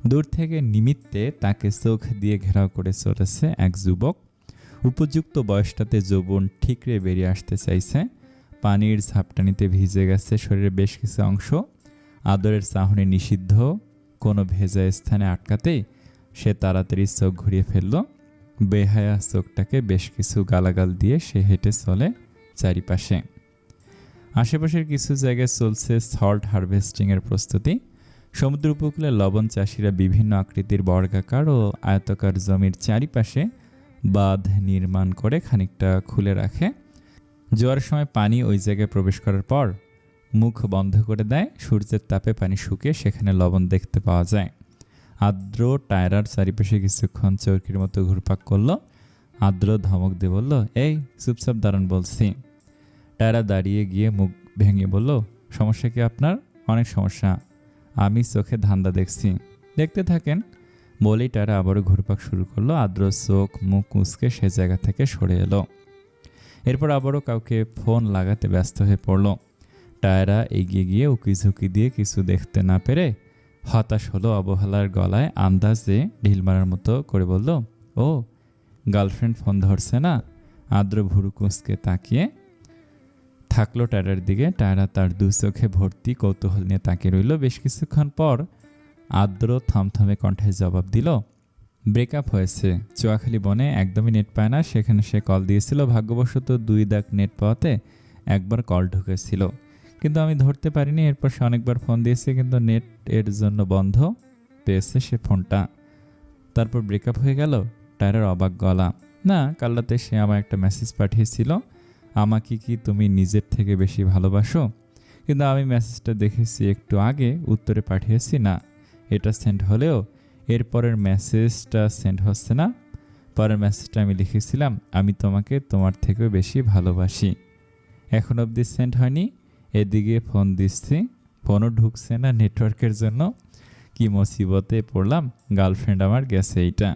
Speaker 1: দূর থেকে নিমিত্তে তাকে চোখ দিয়ে ঘেরাও করে চলেছে এক যুবক। উপযুক্ত বয়সটাতে যৌবন ঠিকরে বেরিয়ে আসতে চাইছে। পানির ঝাপটানিতে ভিজে গেছে শরীরের বেশ কিছু অংশ। আদরের চাহনি নিষিদ্ধ কোনো ভেজা স্থানে আটকাতেই সে তাড়াতাড়ি চোখ ঘুরিয়ে ফেলল। বেহায়া চোখটাকে বেশ কিছু গালাগাল দিয়ে সে হেঁটে চলে চারিপাশে। আশেপাশের কিছু জায়গায় চলছে সল্ট হারভেস্টিংয়ের প্রস্তুতি। সমুদ্র উপকূলে লবণ চাষিরা বিভিন্ন আকৃতির বর্গাকার ও আয়তাকার জমির চারিপাশে বাঁধ নির্মাণ করে খানিকটা খুলে রাখে। জোয়ারের সময় পানি ওই জায়গায় প্রবেশ করার পর মুখ বন্ধ করে দেয়। সূর্যের তাপে পানি শুকিয়ে সেখানে লবণ দেখতে পাওয়া যায়। আদ্র টায়রার চারিপাশে কিছুক্ষণ চরকির মতো ঘুরপাক করলো। আদ্র ধমক দিয়ে বলল, এই চুপচাপ দাঁড়ান বলছি। টায়রা দাঁড়িয়ে গিয়ে মুখ ভেঙে বলল, সমস্যা কি আপনার? অনেক সমস্যা, আমি চোখে ধান্দা দেখছি। দেখতে থাকেন বলেই টায়রা আবারও ঘুরপাক শুরু করলো। আদ্র চোখ মুখ কুঁচকে সে জায়গা থেকে সরে এলো। এরপর আবারও কাউকে ফোন লাগাতে ব্যস্ত হয়ে পড়ল। টায়রা এগিয়ে গিয়ে উকিঝুঁকি দিয়ে কিছু দেখতে না পেরে হতাশ হলো। অবহেলার গলায় আন্দাজে ঢিল মারার মতো করে বলল, ও গার্লফ্রেন্ড ফোন ধরছে না? আদ্র ভুরু কুঁচকে তাকিয়ে থাকলো টায়রার দিকে। টায়রা তার দু চোখে ভর্তি কৌতূহল নিয়ে তাকিয়ে রইল। বেশ কিছুক্ষণ পর আদ্র থমথমে কণ্ঠে জবাব দিল, ব্রেকআপ হয়েছে। চুয়াখালী বনে একদমই নেট পায় না, সেখানে সে কল দিয়েছিল। ভাগ্যবশত 2 দাগ নেট পাওয়াতে একবার কল ঢুকেছিল, কিন্তু আমি ধরতে পারিনি। এরপর সে অনেকবার ফোন দিয়েছে, কিন্তু নেট এর জন্য বন্ধ পেয়েছে সে ফোনটা। তারপর ব্রেকআপ হয়ে গেল। টায়রার অবাক গলা। না, কাল রাতে সে আমার একটা মেসেজ পাঠিয়েছিল, আমাকে কি তুমি নিজের থেকে বেশি ভালোবাসো? কিন্তু আমি মেসেজটা দেখেছি একটু আগে, উত্তরে পাঠিয়েছি না। এটা সেন্ড হলেও এরপরের মেসেজটা সেন্ড হচ্ছে না। পরের মেসেজটা আমি লিখেছিলাম, আমি তোমাকে তোমার থেকেও বেশি ভালোবাসি। এখন অবধি সেন্ড হয়নি। এদিকে ফোন দিচ্ছি, ফোনও ঢুকছে না নেটওয়ার্কের জন্য। কি মুসিবতে পড়লাম, গার্লফ্রেন্ড আমার গেছে এইটা।